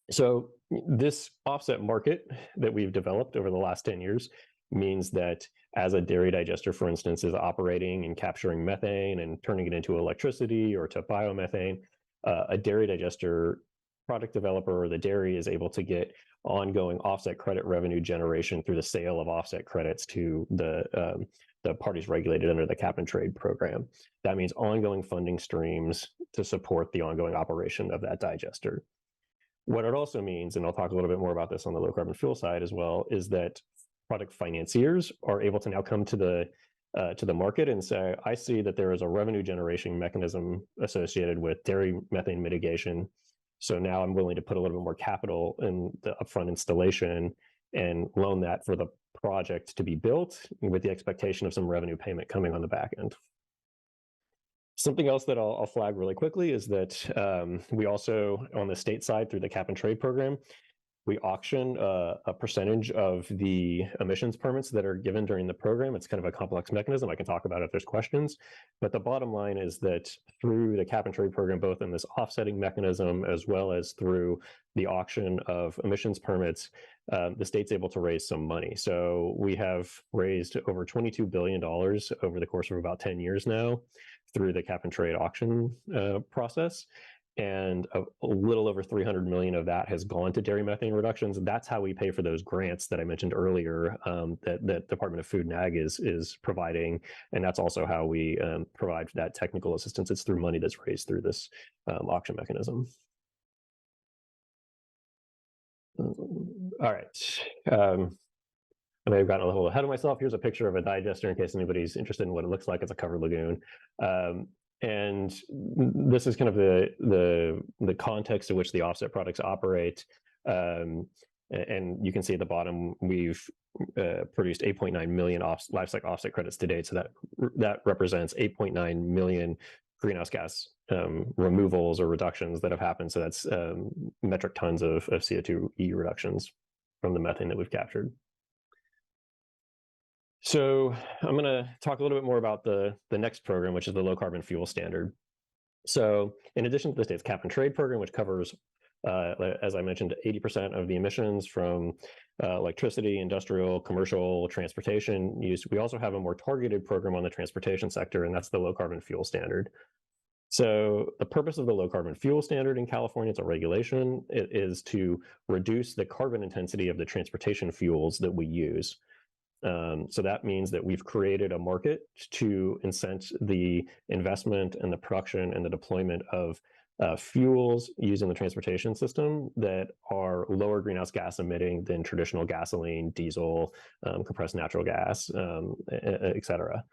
So this offset market that we've developed over the last 10 years means that as a dairy digester, for instance, is operating and capturing methane and turning it into electricity or to biomethane, a dairy digester product developer or the dairy is able to get ongoing offset credit revenue generation through the sale of offset credits to the parties regulated under the cap and trade program. That means ongoing funding streams to support the ongoing operation of that digester. What it also means, and I'll talk a little bit more about this on the low carbon fuel side as well, is that product financiers are able to now come to the market and say, I see that there is a revenue generation mechanism associated with dairy methane mitigation. So now I'm willing to put a little bit more capital in the upfront installation and loan that for the project to be built with the expectation of some revenue payment coming on the back end. Something else that I'll flag really quickly is that we also, on the state side, through the cap and trade program, we auction a percentage of the emissions permits that are given during the program. It's kind of a complex mechanism. I can talk about it if there's questions. But the bottom line is that through the cap and trade program, both in this offsetting mechanism as well as through the auction of emissions permits, the state's able to raise some money. So we have raised over $22 billion over the course of about 10 years now through the cap and trade auction process. And a little over 300 million of that has gone to dairy methane reductions. That's how we pay for those grants that I mentioned earlier that Department of Food and Ag is providing. And that's also how we provide that technical assistance. It's through money that's raised through this auction mechanism. All right. I may have gotten a little ahead of myself. Here's a picture of a digester in case anybody's interested in what it looks like. It's a covered lagoon. And this is kind of the context in which the offset products operate. And you can see at the bottom, we've produced 8.9 million livestock offset credits to date. So that represents 8.9 million greenhouse gas removals or reductions that have happened. So that's metric tons of CO2e reductions from the methane that we've captured. So I'm going to talk a little bit more about the next program, which is the low carbon fuel standard. So in addition to the state's cap and trade program, which covers, as I mentioned, 80% of the emissions from electricity, industrial, commercial, transportation use, we also have a more targeted program on the transportation sector, and that's the low carbon fuel standard. So the purpose of the low carbon fuel standard in California, it's a regulation, it is to reduce the carbon intensity of the transportation fuels that we use. So that means that we've created a market to incent the investment and the production and the deployment of fuels using the transportation system that are lower greenhouse gas emitting than traditional gasoline, diesel, compressed natural gas, et cetera.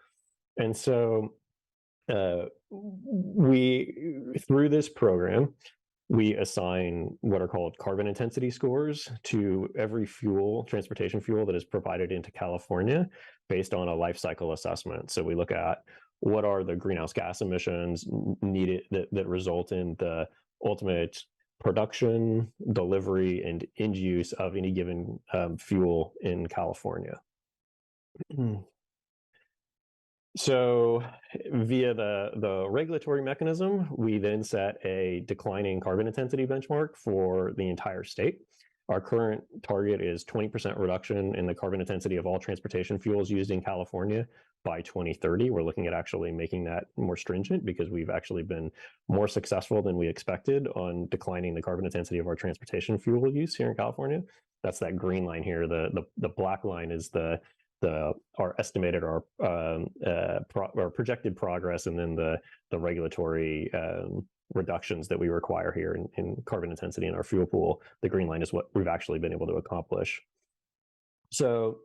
And so through this program, we assign what are called carbon intensity scores to every transportation fuel that is provided into California based on a life cycle assessment. So we look at what are the greenhouse gas emissions needed that result in the ultimate production, delivery, and end use of any given fuel in California. So via the regulatory mechanism, we then set a declining carbon intensity benchmark for the entire state. Our current target is 20% reduction in the carbon intensity of all transportation fuels used in California by 2030. We're looking at actually making that more stringent because we've actually been more successful than we expected on declining the carbon intensity of our transportation fuel use here in California. That's that green line here. The black line is our estimated or projected progress, and then the regulatory reductions that we require here in carbon intensity in our fuel pool. The green line is what we've actually been able to accomplish. So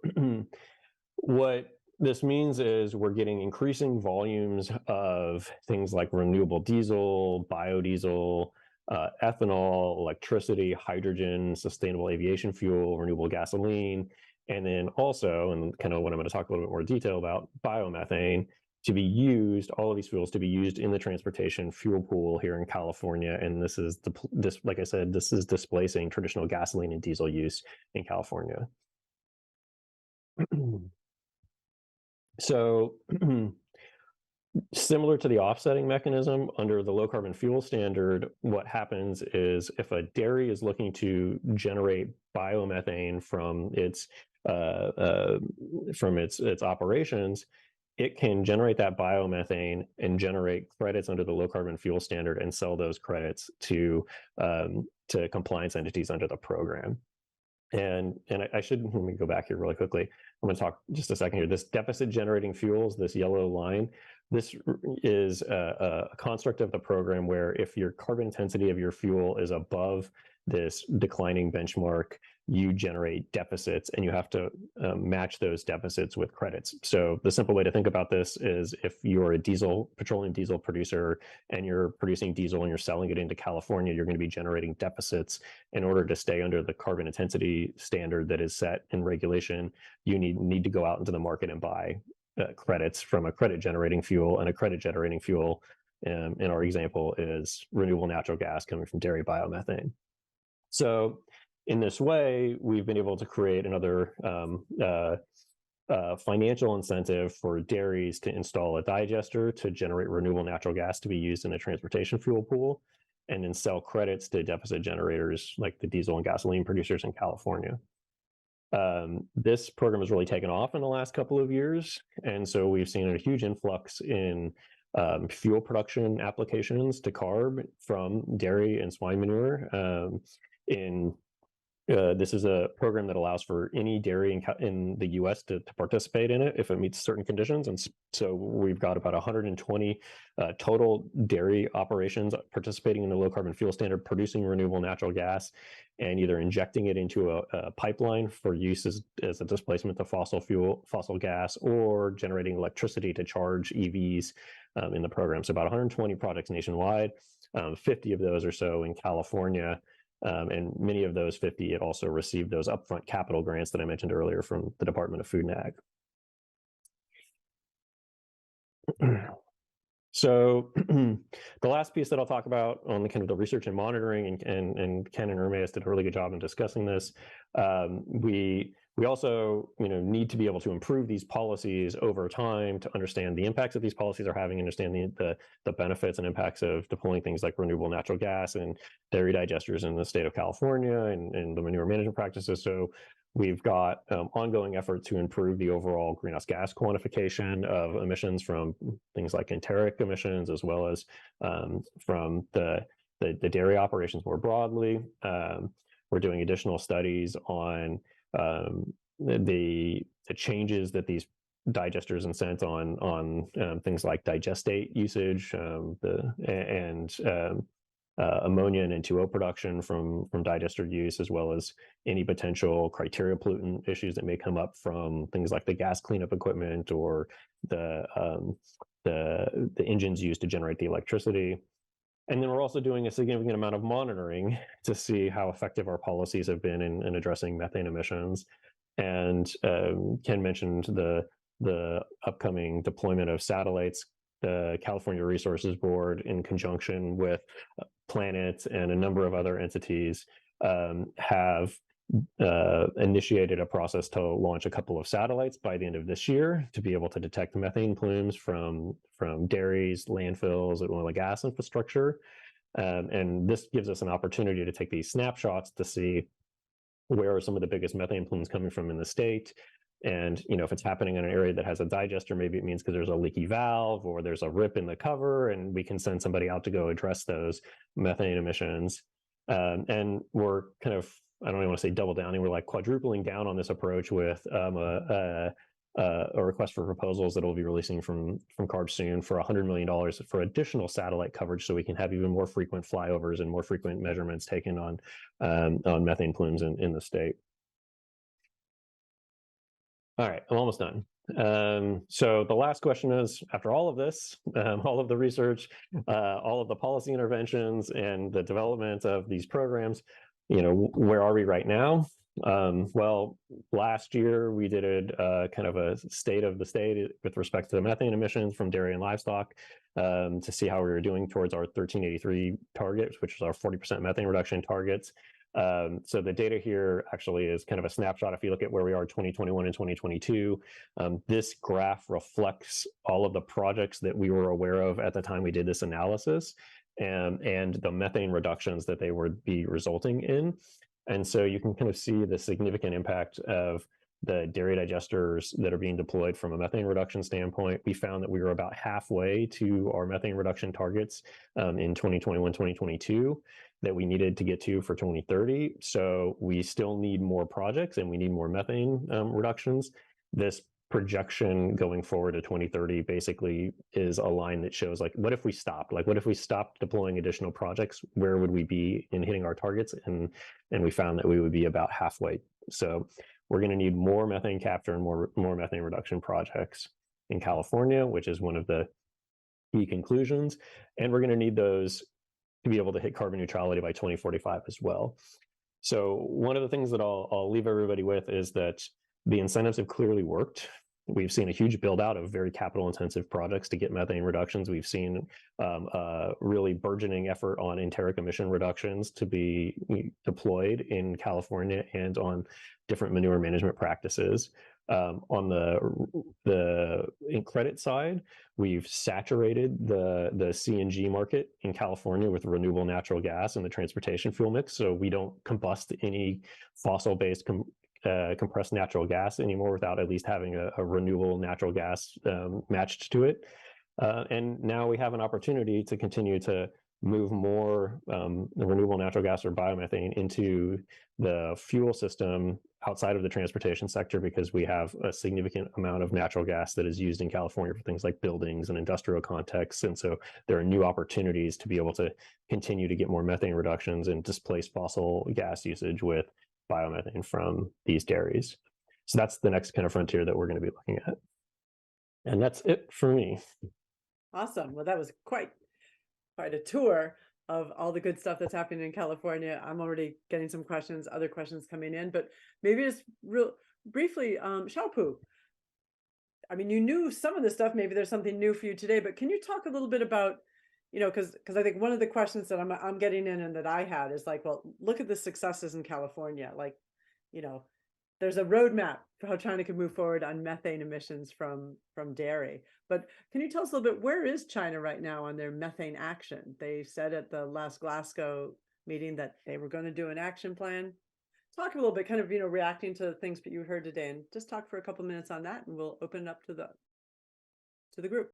what this means is we're getting increasing volumes of things like renewable diesel, biodiesel, ethanol, electricity, hydrogen, sustainable aviation fuel, renewable gasoline, and then also, and kind of what I'm going to talk a little bit more detail about, biomethane to be used, all of these fuels to be used in the transportation fuel pool here in California. And this is, like I said, this is displacing traditional gasoline and diesel use in California. So similar to the offsetting mechanism under the low carbon fuel standard, what happens is if a dairy is looking to generate biomethane from its operations, it can generate that biomethane and generate credits under the low carbon fuel standard and sell those credits to compliance entities under the program. And I should, let me go back here really quickly. I'm going to talk just a second here. This deficit generating fuels, this yellow line, this is a construct of the program where if your carbon intensity of your fuel is above this declining benchmark, you generate deficits and you have to match those deficits with credits. So the simple way to think about this is if you're a petroleum diesel producer and you're producing diesel and you're selling it into California, you're going to be generating deficits. In order to stay under the carbon intensity standard that is set in regulation, you need to go out into the market and buy credits from a credit generating fuel, and a credit generating fuel in our example is renewable natural gas coming from dairy biomethane. So in this way, we've been able to create another financial incentive for dairies to install a digester to generate renewable natural gas to be used in a transportation fuel pool, and then sell credits to deficit generators like the diesel and gasoline producers in California. This program has really taken off in the last couple of years, and so we've seen a huge influx in fuel production applications to CARB from dairy and swine manure. This is a program that allows for any dairy in the U.S. to participate in it if it meets certain conditions. And so we've got about 120 total dairy operations participating in the low carbon fuel standard, producing renewable natural gas and either injecting it into a pipeline for use as a displacement of fossil gas, or generating electricity to charge EVs in the program. So about 120 projects nationwide, 50 of those or so in California. And many of those 50 had also received those upfront capital grants that I mentioned earlier from the Department of Food and Ag. So the last piece that I'll talk about on the kind of the research and monitoring, and Ken and Ermias did a really good job in discussing this. We also, need to be able to improve these policies over time to understand the impacts that these policies are having, understand the benefits and impacts of deploying things like renewable natural gas and dairy digesters in the state of California and the manure management practices. So we've got ongoing efforts to improve the overall greenhouse gas quantification of emissions from things like enteric emissions, as well as from the dairy operations more broadly. We're doing additional studies on the changes that these digesters incent on things like digestate usage, ammonia and N2O production from digester use, as well as any potential criteria pollutant issues that may come up from things like the gas cleanup equipment or the engines used to generate the electricity. And then we're also doing a significant amount of monitoring to see how effective our policies have been in addressing methane emissions. And Ken mentioned the upcoming deployment of satellites. The California Resources Board, in conjunction with Planet and a number of other entities, have initiated a process to launch a couple of satellites by the end of this year to be able to detect methane plumes from dairies, landfills, and oil and gas infrastructure. And this gives us an opportunity to take these snapshots to see where are some of the biggest methane plumes coming from in the state. And, if it's happening in an area that has a digester, maybe it means because there's a leaky valve or there's a rip in the cover, and we can send somebody out to go address those methane emissions. And we're kind of, I don't even want to say double downing, we're like quadrupling down on this approach with a request for proposals that we'll be releasing from CARB soon for $100 million for additional satellite coverage, so we can have even more frequent flyovers and more frequent measurements taken on methane plumes in the state. All right, I'm almost done. So the last question is, after all of this, all of the research, all of the policy interventions and the development of these programs, where are we right now? Well, last year we did a kind of a state of the state with respect to the methane emissions from dairy and livestock to see how we were doing towards our 1383 targets, which is our 40% methane reduction targets. So the data here actually is kind of a snapshot. If you look at where we are 2021 and 2022, this graph reflects all of the projects that we were aware of at the time we did this analysis and the methane reductions that they would be resulting in. And so you can kind of see the significant impact of the dairy digesters that are being deployed from a methane reduction standpoint. We found that we were about halfway to our methane reduction targets in 2021, 2022 that we needed to get to for 2030. So we still need more projects and we need more methane reductions. This projection going forward to 2030 basically is a line that shows like, what if we stopped? Like, what if we stopped deploying additional projects? Where would we be in hitting our targets? And we found that we would be about halfway. So we're going to need more methane capture and more methane reduction projects in California, which is one of the key conclusions. And we're going to need those to be able to hit carbon neutrality by 2045 as well. So one of the things that I'll leave everybody with is that the incentives have clearly worked. We've seen a huge build out of very capital intensive projects to get methane reductions. We've seen a really burgeoning effort on enteric emission reductions to be deployed in California and on different manure management practices. On the credit side, we've saturated the CNG market in California with renewable natural gas in the transportation fuel mix. So we don't combust any fossil-based compressed natural gas anymore without at least having a renewable natural gas matched to it. And now we have an opportunity to continue to move more renewable natural gas or biomethane into the fuel system outside of the transportation sector, because we have a significant amount of natural gas that is used in California for things like buildings and industrial contexts. And so there are new opportunities to be able to continue to get more methane reductions and displace fossil gas usage with biomethane from these dairies. So that's the next kind of frontier that we're going to be looking at. And that's it for me. Awesome. Well, that was quite a tour of all the good stuff that's happening in California. I'm already getting some questions, other questions coming in, but maybe just real briefly, Xiaopu, I mean, you knew some of the stuff, maybe there's something new for you today, but can you talk a little bit about, you know, because I think one of the questions that I'm getting in and that I had is like, well, look at the successes in California. Like, you know, there's a roadmap for how China can move forward on methane emissions from dairy. But can you tell us a little bit, where is China right now on their methane action? They said at the last Glasgow meeting that they were going to do an action plan. Talk a little bit, kind of, you know, reacting to the things that you heard today, and just talk for a couple of minutes on that, and we'll open it up to the group.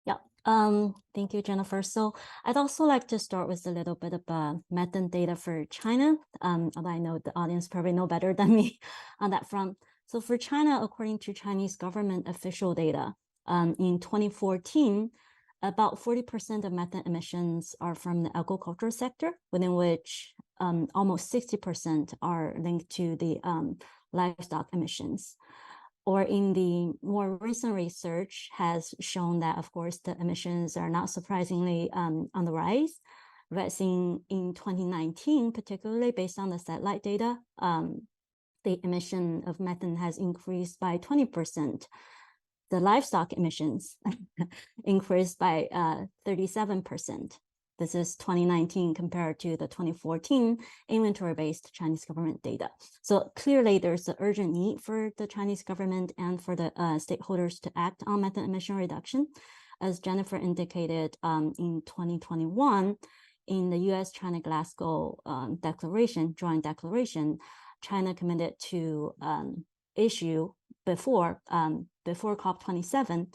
Yeah, thank you, Jennifer. So I'd also like to start with a little bit of methane data for China, although I know the audience probably know better than me on that front. So for China, according to Chinese government official data, in 2014, about 40% of methane emissions are from the agricultural sector, within which almost 60% are linked to the livestock emissions. Or in the more recent research has shown that, of course, the emissions are not surprisingly on the rise. But in 2019, particularly based on the satellite data, the emission of methane has increased by 20%. The livestock emissions increased by 37%. This is 2019 compared to the 2014 inventory-based Chinese government data. So clearly there's an urgent need for the Chinese government and for the stakeholders to act on methane emission reduction. As Jennifer indicated, in 2021, in the US-China Glasgow joint declaration, China committed to issue before COP27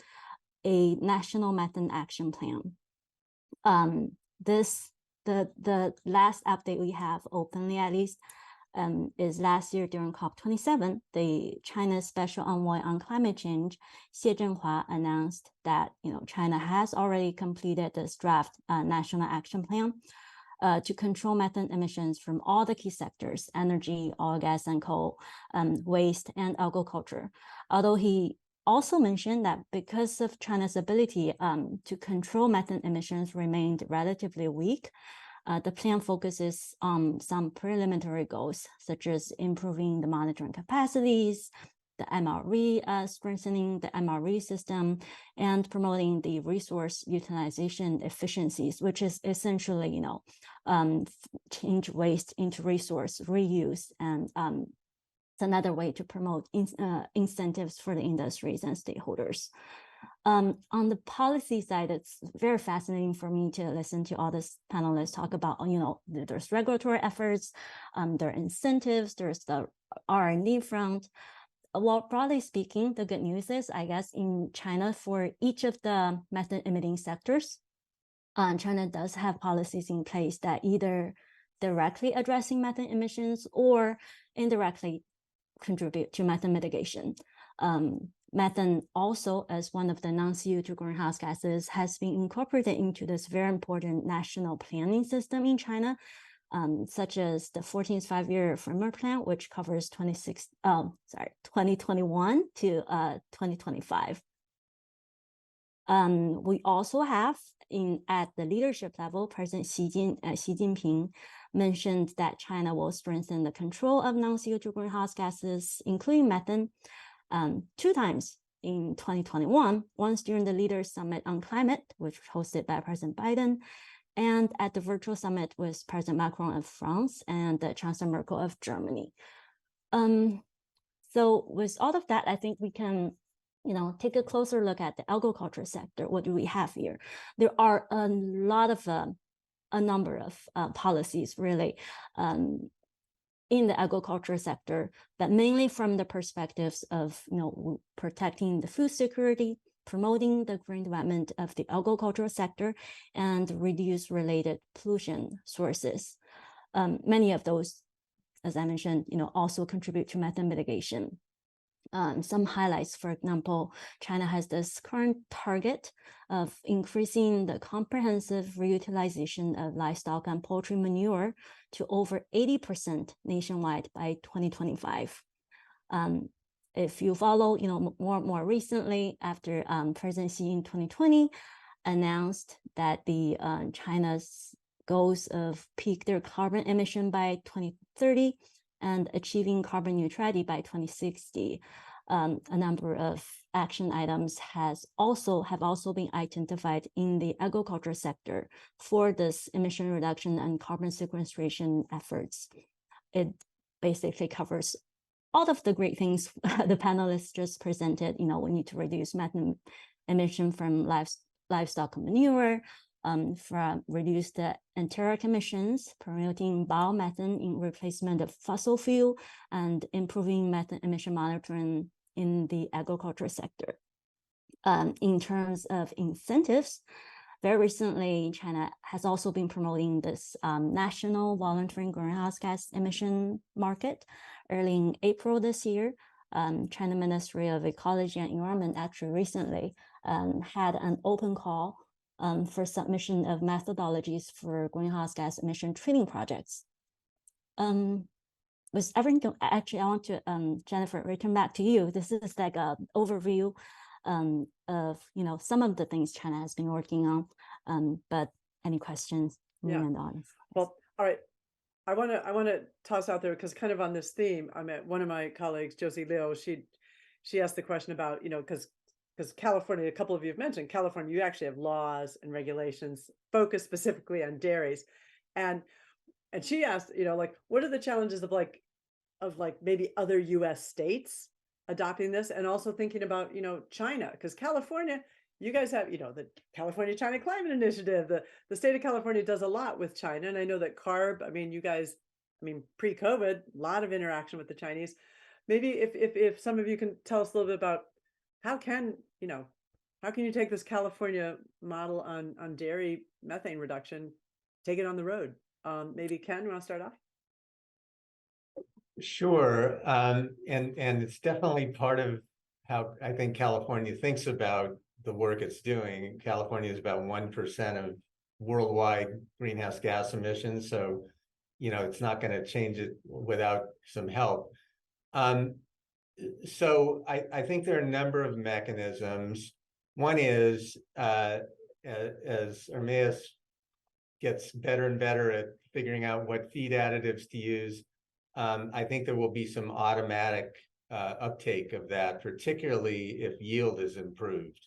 a national methane action plan. The last update we have openly, at least, is last year during COP27, the China Special Envoy on Climate Change, Xie Zhenhua, announced that China has already completed this draft national action plan to control methane emissions from all the key sectors: energy, oil, gas, and coal, waste, and agriculture. Although he also mentioned that because of China's ability to control methane emissions remained relatively weak, The plan focuses on some preliminary goals, such as improving the monitoring capacities, the MRE, strengthening the MRE system, and promoting the resource utilization efficiencies, which is essentially, change waste into resource reuse. And it's another way to promote incentives for the industries and stakeholders. On the policy side, it's very fascinating for me to listen to all these panelists talk about, there's regulatory efforts, there are incentives, there's the R&D front. Well, broadly speaking, the good news is, I guess, in China, for each of the methane emitting sectors, China does have policies in place that either directly addressing methane emissions or indirectly contribute to methane mitigation. Methane also, as one of the non-CO2 greenhouse gases, has been incorporated into this very important national planning system in China, such as the 14th five-year framework plan, which covers 2021 to 2025. We also have, at the leadership level, President Xi Jinping mentioned that China will strengthen the control of non-CO2 greenhouse gases, including methane, 2 times in 2021, once during the Leaders Summit on Climate, which was hosted by President Biden, and at the virtual summit with President Macron of France and the Chancellor Merkel of Germany. So with all of that, I think we can, take a closer look at the agriculture sector. What do we have here? There are a number of policies really in the agriculture sector, but mainly from the perspectives of protecting the food security, promoting the green development of the agricultural sector, and reduce related pollution sources. Many of those, as I mentioned, also contribute to methane mitigation. Some highlights, for example, China has this current target of increasing the comprehensive reutilization of livestock and poultry manure to over 80% nationwide by 2025. If you follow, more recently, after President Xi in 2020 announced that the China's goals of peak their carbon emission by 2030 and achieving carbon neutrality by 2060, a number of action items have also been identified in the agriculture sector for this emission reduction and carbon sequestration efforts. It basically covers all of the great things the panelists just presented. We need to reduce methane emission from livestock manure, reduce the enteric emissions, promoting biomethane in replacement of fossil fuel, and improving methane emission monitoring in the agriculture sector. In terms of incentives, very recently, China has also been promoting this national voluntary greenhouse gas emission market. Early in April this year, China Ministry of Ecology and Environment actually recently had an open call for submission of methodologies for greenhouse gas emission trading projects. With everything, actually, I want to, Jennifer, return back to you. This is like an overview of some of the things China has been working on. But any questions? Yeah. Well, all right. I want to toss out there, because kind of on this theme, I met one of my colleagues, Josie Liu. She asked the question about, because California, a couple of you have mentioned California, you actually have laws and regulations focused specifically on dairies, and she asked, what are the challenges of maybe other U.S. states adopting this, and also thinking about China, because California, you guys have the California-China Climate Initiative. The state of California does a lot with China, and I know that CARB. You guys, pre-COVID, a lot of interaction with the Chinese. Maybe if some of you can tell us a little bit about how can you take this California model on dairy methane reduction, take it on the road? Maybe Ken, you want to start off? Sure, and it's definitely part of how I think California thinks about the work it's doing. California is about 1% of worldwide greenhouse gas emissions, so it's not going to change it without some help. So I think there are a number of mechanisms. One is, as Ermias gets better and better at figuring out what feed additives to use, I think there will be some automatic uptake of that, particularly if yield is improved.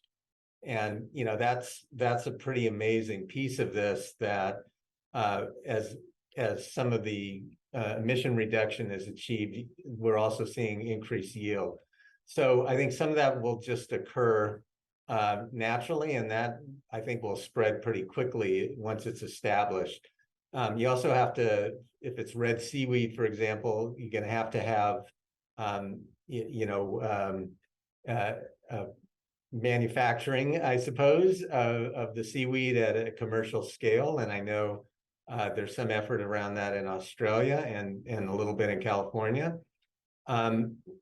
And that's a pretty amazing piece of this, that as some of the emission reduction is achieved, we're also seeing increased yield. So I think some of that will just occur naturally, and that I think will spread pretty quickly once it's established. You also have to, if it's red seaweed, for example, you're going to have manufacturing, I suppose, of the seaweed at a commercial scale. And I know there's some effort around that in Australia and a little bit in California.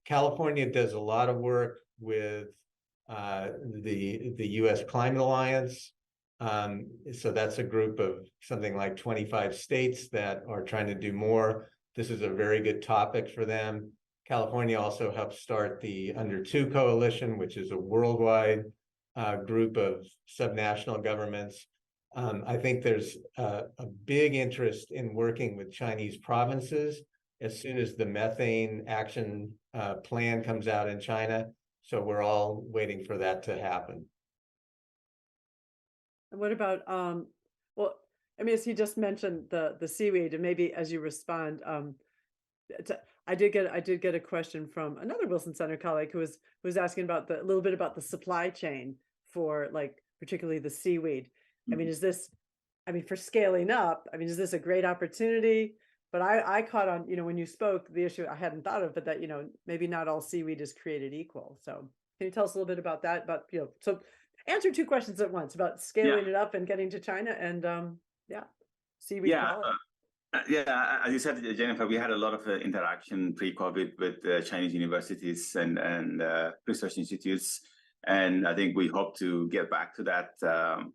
California does a lot of work with the U.S. Climate Alliance. So that's a group of something like 25 states that are trying to do more. This is a very good topic for them. California also helped start the Under 2 Coalition, which is a worldwide group of subnational governments. I think there's a big interest in working with Chinese provinces as soon as the methane action plan comes out in China. So we're all waiting for that to happen. And what about, well, I mean, as you just mentioned the seaweed, and maybe as you respond, I did get a question from another Wilson Center colleague who was asking about a little bit about the supply chain for, like, particularly the seaweed. I mean, for scaling up, I mean, is this a great opportunity? But I caught on, when you spoke, the issue I hadn't thought of, but that, maybe not all seaweed is created equal. So can you tell us a little bit about that? About, so answer two questions at once about scaling it up and getting to China and, seaweed quality. Yeah, as you said, Jennifer, we had a lot of interaction pre-COVID with Chinese universities and research institutes, and I think we hope to get back to that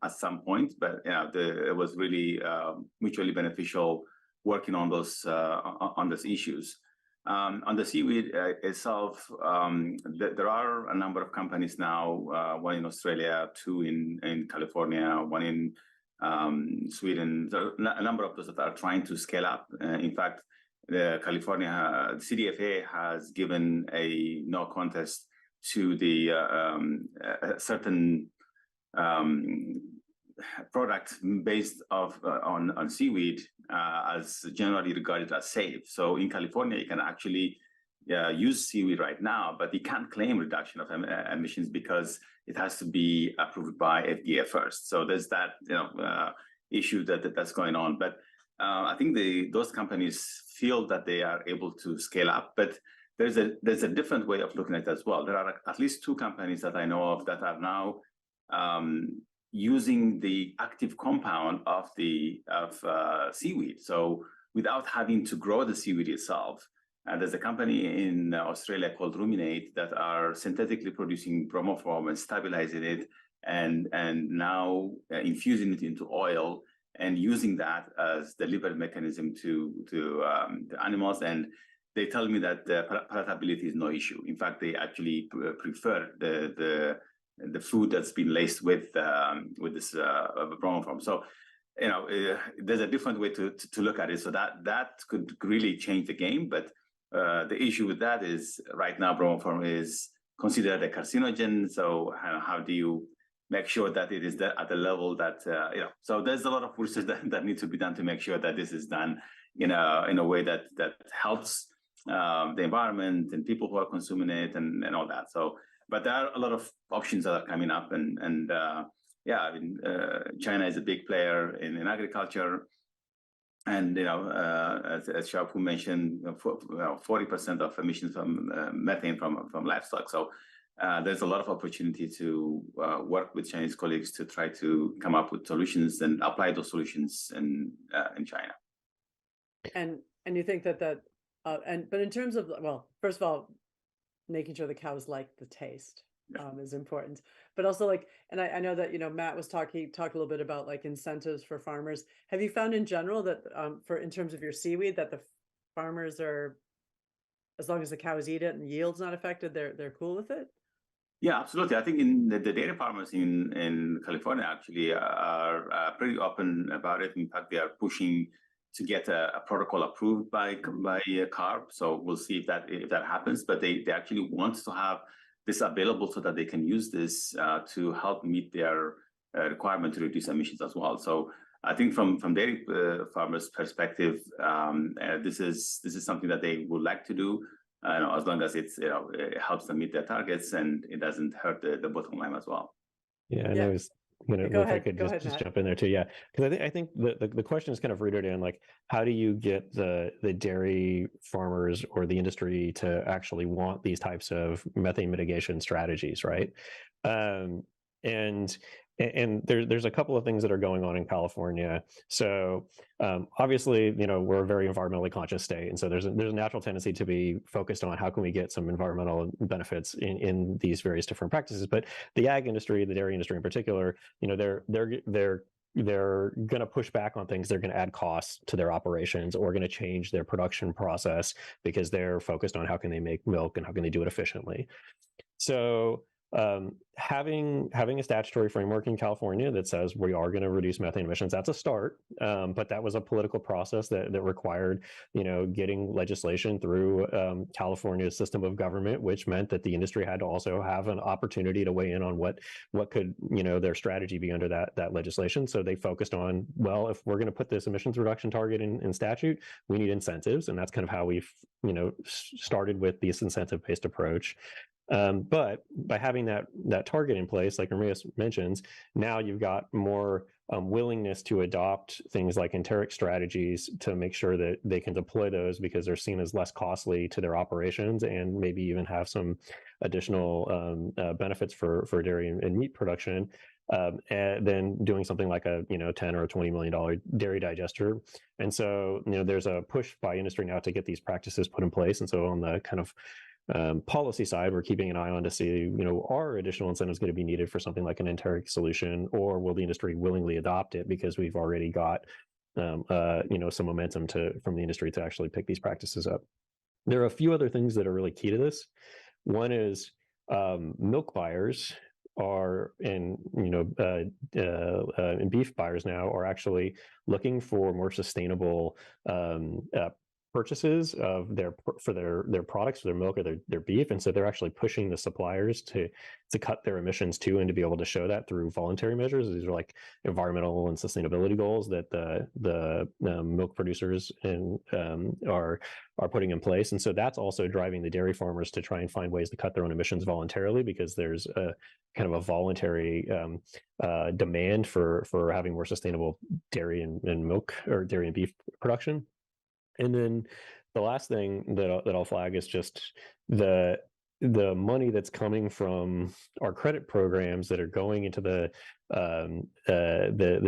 at some point. But it was really mutually beneficial working on those issues. On the seaweed itself, there are a number of companies now, one in Australia, two in California, one in Sweden. There are a number of those that are trying to scale up. In fact, the California CDFA has given a no contest to the certain product based on seaweed as generally regarded as safe. So in California, you can actually use seaweed right now, but you can't claim reduction of emissions because it has to be approved by FDA first. So there's that issue that's going on. But I think those companies feel that they are able to scale up. But there's a different way of looking at it as well. There are at least two companies that I know of that are now using the active compound of seaweed. So without having to grow the seaweed itself. There's a company in Australia called Ruminate that are synthetically producing bromoform and stabilizing it, and now infusing it into oil and using that as the delivery mechanism to the animals. And they tell me that the palatability is no issue. In fact, they actually prefer the food that's been laced with this bromoform. So there's a different way to look at it. So that could really change the game. But the issue with that is right now bromoform is considered a carcinogen. So how do you make sure that it is at the level that So there's a lot of research that needs to be done to make sure that this is done in a way that helps the environment and people who are consuming it and all that. So, but there are a lot of options that are coming up, and China is a big player in agriculture. And as Xiaopu mentioned, 40% of emissions from methane from livestock. So there's a lot of opportunity to work with Chinese colleagues to try to come up with solutions and apply those solutions in China. And you think that but in terms of, well, first of all, making sure the cows like the taste is important, but also and I know that Matt was talked a little bit about incentives for farmers. Have you found in general that in terms of your seaweed that the farmers are, as long as the cows eat it and the yield's not affected, they're cool with it? Yeah, absolutely. I think in the dairy farmers in California actually are pretty open about it. In fact, they are pushing to get a protocol approved by CARB. So we'll see if that happens. But they actually want to have this available so that they can use this to help meet their requirement to reduce emissions as well. So I think from dairy farmers' perspective, this is something that they would like to do. As long as it helps them meet their targets and it doesn't hurt the bottom line as well. Yeah, and I was gonna, Go if I ahead. could Go just, ahead, just Matt. jump in there too. Yeah, because I think the question is kind of rooted in like, how do you get the dairy farmers or the industry to actually want these types of methane mitigation strategies, right? And there's a couple of things that are going on in California. So obviously, we're a very environmentally conscious state, and so there's a natural tendency to be focused on how can we get some environmental benefits in these various different practices. But the ag industry, the dairy industry in particular, they're going to push back on things. They're going to add costs to their operations or going to change their production process because they're focused on how can they make milk and how can they do it efficiently. So having a statutory framework in California that says we are going to reduce methane emissions, that's a start. But that was a political process that required, getting legislation through California's system of government, which meant that the industry had to also have an opportunity to weigh in on what could, their strategy be under that legislation. So they focused on, well, if we're going to put this emissions reduction target in statute, we need incentives. And that's kind of how we've, started with this incentive-based approach. But by having that target in place, like Ermias mentions, now you've got more willingness to adopt things like enteric strategies to make sure that they can deploy those because they're seen as less costly to their operations and maybe even have some additional benefits for dairy and meat production. And then doing something like a $10 or $20 million dairy digester. And so there's a push by industry now to get these practices put in place. And so on the kind of policy side, we're keeping an eye on to see, are additional incentives going to be needed for something like an enteric solution, or will the industry willingly adopt it because we've already got, some momentum from the industry to actually pick these practices up. There are a few other things that are really key to this. One is milk buyers are and beef buyers now are actually looking for more sustainable purchases of their products, for their milk or their beef, and so they're actually pushing the suppliers to cut their emissions too, and to be able to show that through voluntary measures. These are like environmental and sustainability goals that the milk producers are putting in place, and so that's also driving the dairy farmers to try and find ways to cut their own emissions voluntarily, because there's a kind of a voluntary demand for having more sustainable dairy and milk, or dairy and beef production. And then the last thing that I'll flag is just the money that's coming from our credit programs that are going into the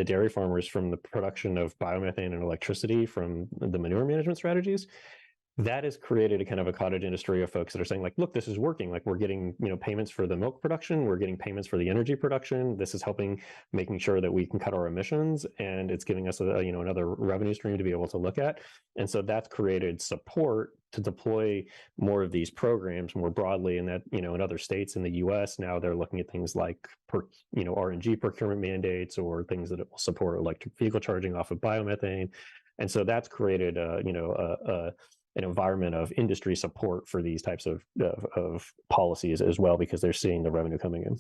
dairy farmers from the production of biomethane and electricity from the manure management strategies. That has created a kind of a cottage industry of folks that are saying, like, look, this is working. Like, we're getting, payments for the milk production. We're getting payments for the energy production. This is making sure that we can cut our emissions, and it's giving us another revenue stream to be able to look at. And so that's created support to deploy more of these programs more broadly. And that, in other states in the U.S. now, they're looking at things like, RNG procurement mandates, or things that will support electric vehicle charging off of biomethane. And so that's created an environment of industry support for these types of policies as well, because they're seeing the revenue coming in.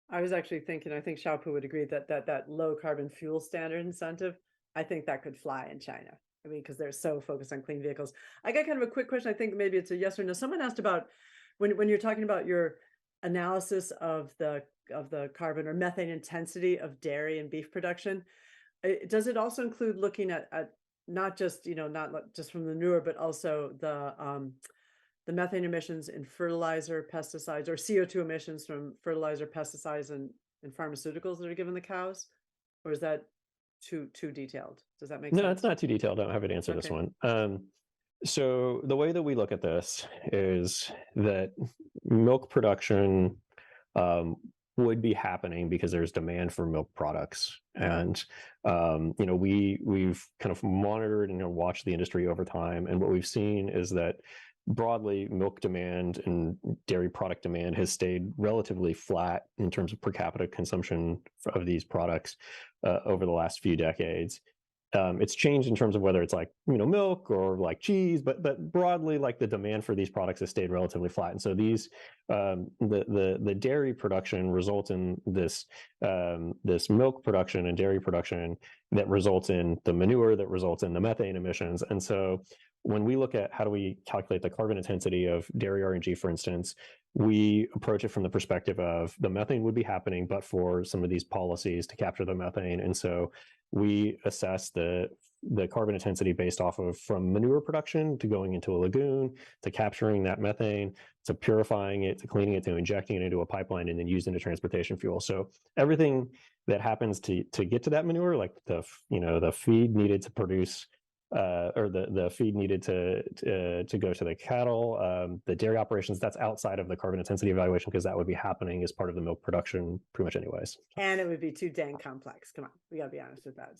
I was actually thinking, I think Xiaopu would agree that low carbon fuel standard incentive, I think that could fly in China. I mean, because they're so focused on clean vehicles. I got kind of a quick question. I think maybe it's a yes or no. Someone asked about when you're talking about your analysis of the carbon or methane intensity of dairy and beef production, does it also include looking at not just not just from the manure, but also the methane emissions in fertilizer, pesticides, or CO2 emissions from fertilizer, pesticides, and pharmaceuticals that are given the cows? Or is that too detailed? Does that make sense? No, it's not too detailed. I don't have an answer to this one. So the way that we look at this is that milk production would be happening because there's demand for milk products, and we've kind of monitored and watched the industry over time, and what we've seen is that broadly, milk demand and dairy product demand has stayed relatively flat in terms of per capita consumption of these products over the last few decades. It's changed in terms of whether it's like, milk or like cheese, but broadly, like the demand for these products has stayed relatively flat. And so these, the dairy production results in this milk production and dairy production that results in the manure that results in the methane emissions. And so when we look at how do we calculate the carbon intensity of dairy RNG, for instance, we approach it from the perspective of the methane would be happening, but for some of these policies to capture the methane. And so we assess the carbon intensity based off of from manure production to going into a lagoon, to capturing that methane, to purifying it, to cleaning it, to injecting it into a pipeline, and then used into transportation fuel. So everything that happens to get to that manure, like the feed needed to produce or the feed needed to go to the cattle, the dairy operations, that's outside of the carbon intensity evaluation because that would be happening as part of the milk production pretty much anyways. And it would be too dang complex. Come on, we gotta be honest with that.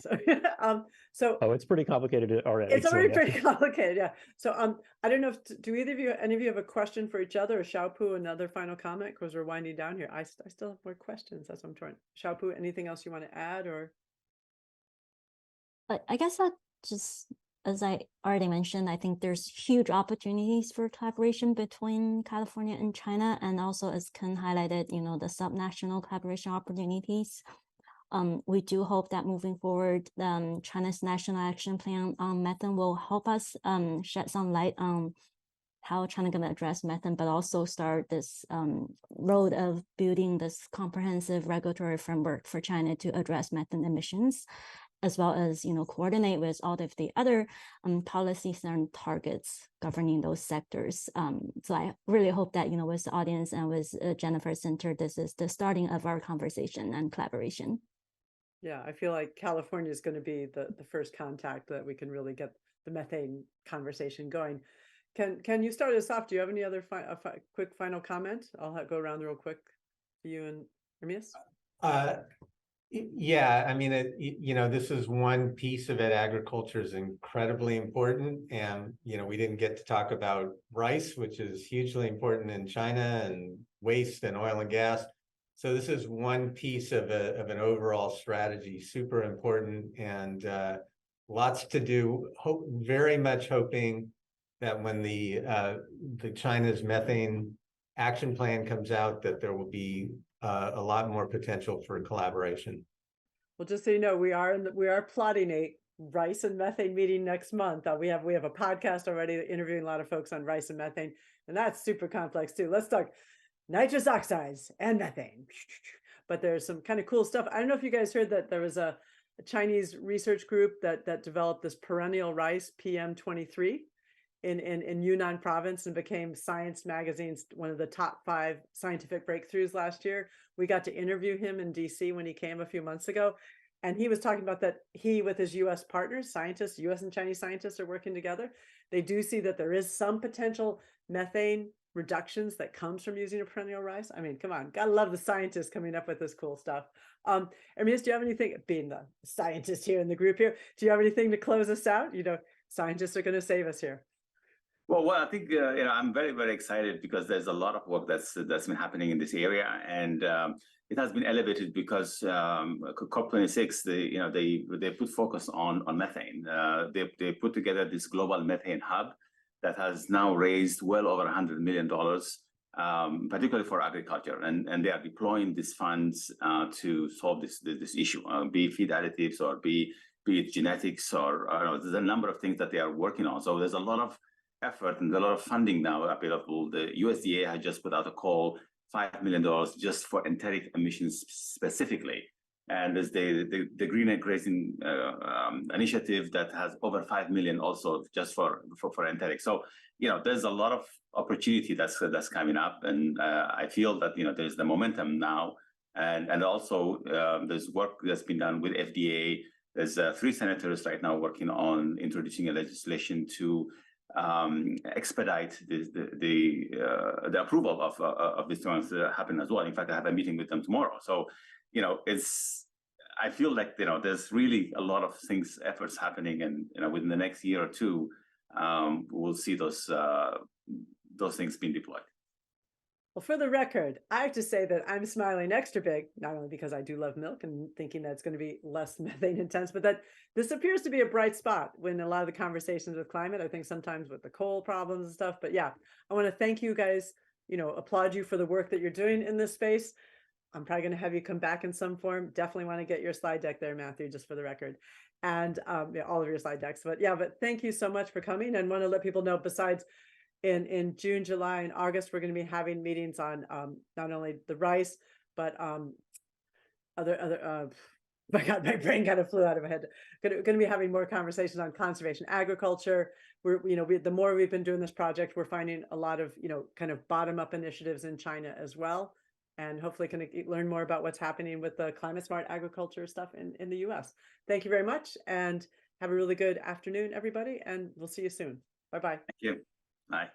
So, it's pretty complicated already. It's already pretty complicated, yeah. So, I don't know if do any of you have a question for each other, or Xiaopu, another final comment because we're winding down here. I still have more questions. That's what I'm trying. Xiaopu, anything else you want to add, or? I guess that just, as I already mentioned, I think there's huge opportunities for collaboration between California and China, and also as Ken highlighted, the subnational collaboration opportunities. We do hope that moving forward, China's National Action Plan on methane will help us shed some light on how China going to address methane, but also start this road of building this comprehensive regulatory framework for China to address methane emissions, as well as, coordinate with all of the other policies and targets governing those sectors. So I really hope that, with the audience and with Jennifer Center, this is the starting of our conversation and collaboration. Yeah, I feel like California is going to be the first contact that we can really get the methane conversation going. Can you start us off? Do you have any other quick final comment? I'll go around real quick for you and Ermias. Yeah, I mean, this is one piece of it. Agriculture is incredibly important. And, we didn't get to talk about rice, which is hugely important in China, and waste and oil and gas. So this is one piece of an overall strategy, super important, and lots to do. Very much hoping that when the China's methane action plan comes out, that there will be a lot more potential for collaboration. Well, just so you know, we are plotting a rice and methane meeting next month. We have a podcast already interviewing a lot of folks on rice and methane, and that's super complex too. Let's talk nitrous oxides and methane. But there's some kind of cool stuff. I don't know if you guys heard that there was a Chinese research group that developed this perennial rice, PM23. In Yunnan province, and became Science Magazine's one of the top 5 scientific breakthroughs last year. We got to interview him in DC when he came a few months ago. And he was talking about that he, with his US partners, scientists, US and Chinese scientists are working together. They do see that there is some potential methane reductions that comes from using a perennial rice. I mean, come on, gotta love the scientists coming up with this cool stuff. Ermias, do you have anything, being the scientist here in the group here, do you have anything to close us out? Scientists are going to save us here. Well, I think I'm very, very excited because there's a lot of work that's been happening in this area, and it has been elevated because COP26 they put focus on methane. They put together this global methane hub that has now raised well over $100 million, particularly for agriculture, and they are deploying these funds to solve this issue, be it feed additives or be it genetics or there's a number of things that they are working on. So there's a lot of effort and a lot of funding now available. The USDA has just put out a call, $5 million just for enteric emissions specifically. And there's the Green Grazing initiative that has over 5 million also just for enteric. So, there's a lot of opportunity that's coming up. And I feel that, there's the momentum now. And also there's work that's been done with FDA. There's 3 senators right now working on introducing a legislation to expedite the approval of these things that happen as well. In fact, I have a meeting with them tomorrow. So, I feel like there's really a lot of efforts happening, and within the next year or two, we'll see those those things being deployed. Well, for the record, I have to say that I'm smiling extra big, not only because I do love milk and thinking that it's going to be less methane intense, but that this appears to be a bright spot when a lot of the conversations with climate, I think sometimes with the coal problems and stuff. But yeah, I want to thank you guys, applaud you for the work that you're doing in this space. I'm probably going to have you come back in some form. Definitely want to get your slide deck there, Matthew, just for the record. And yeah, all of your slide decks. But yeah, but thank you so much for coming, and want to let people know, besides in June, July, and August, we're going to be having meetings on not only the rice, but other my God, my brain kind of flew out of my head. Going to be having more conversations on conservation agriculture. We're, the more we've been doing this project, we're finding a lot of, kind of bottom up initiatives in China as well. And hopefully can learn more about what's happening with the climate smart agriculture stuff in the US. Thank you very much, and have a really good afternoon, everybody. And we'll see you soon. Bye-bye. Thank you. Bye.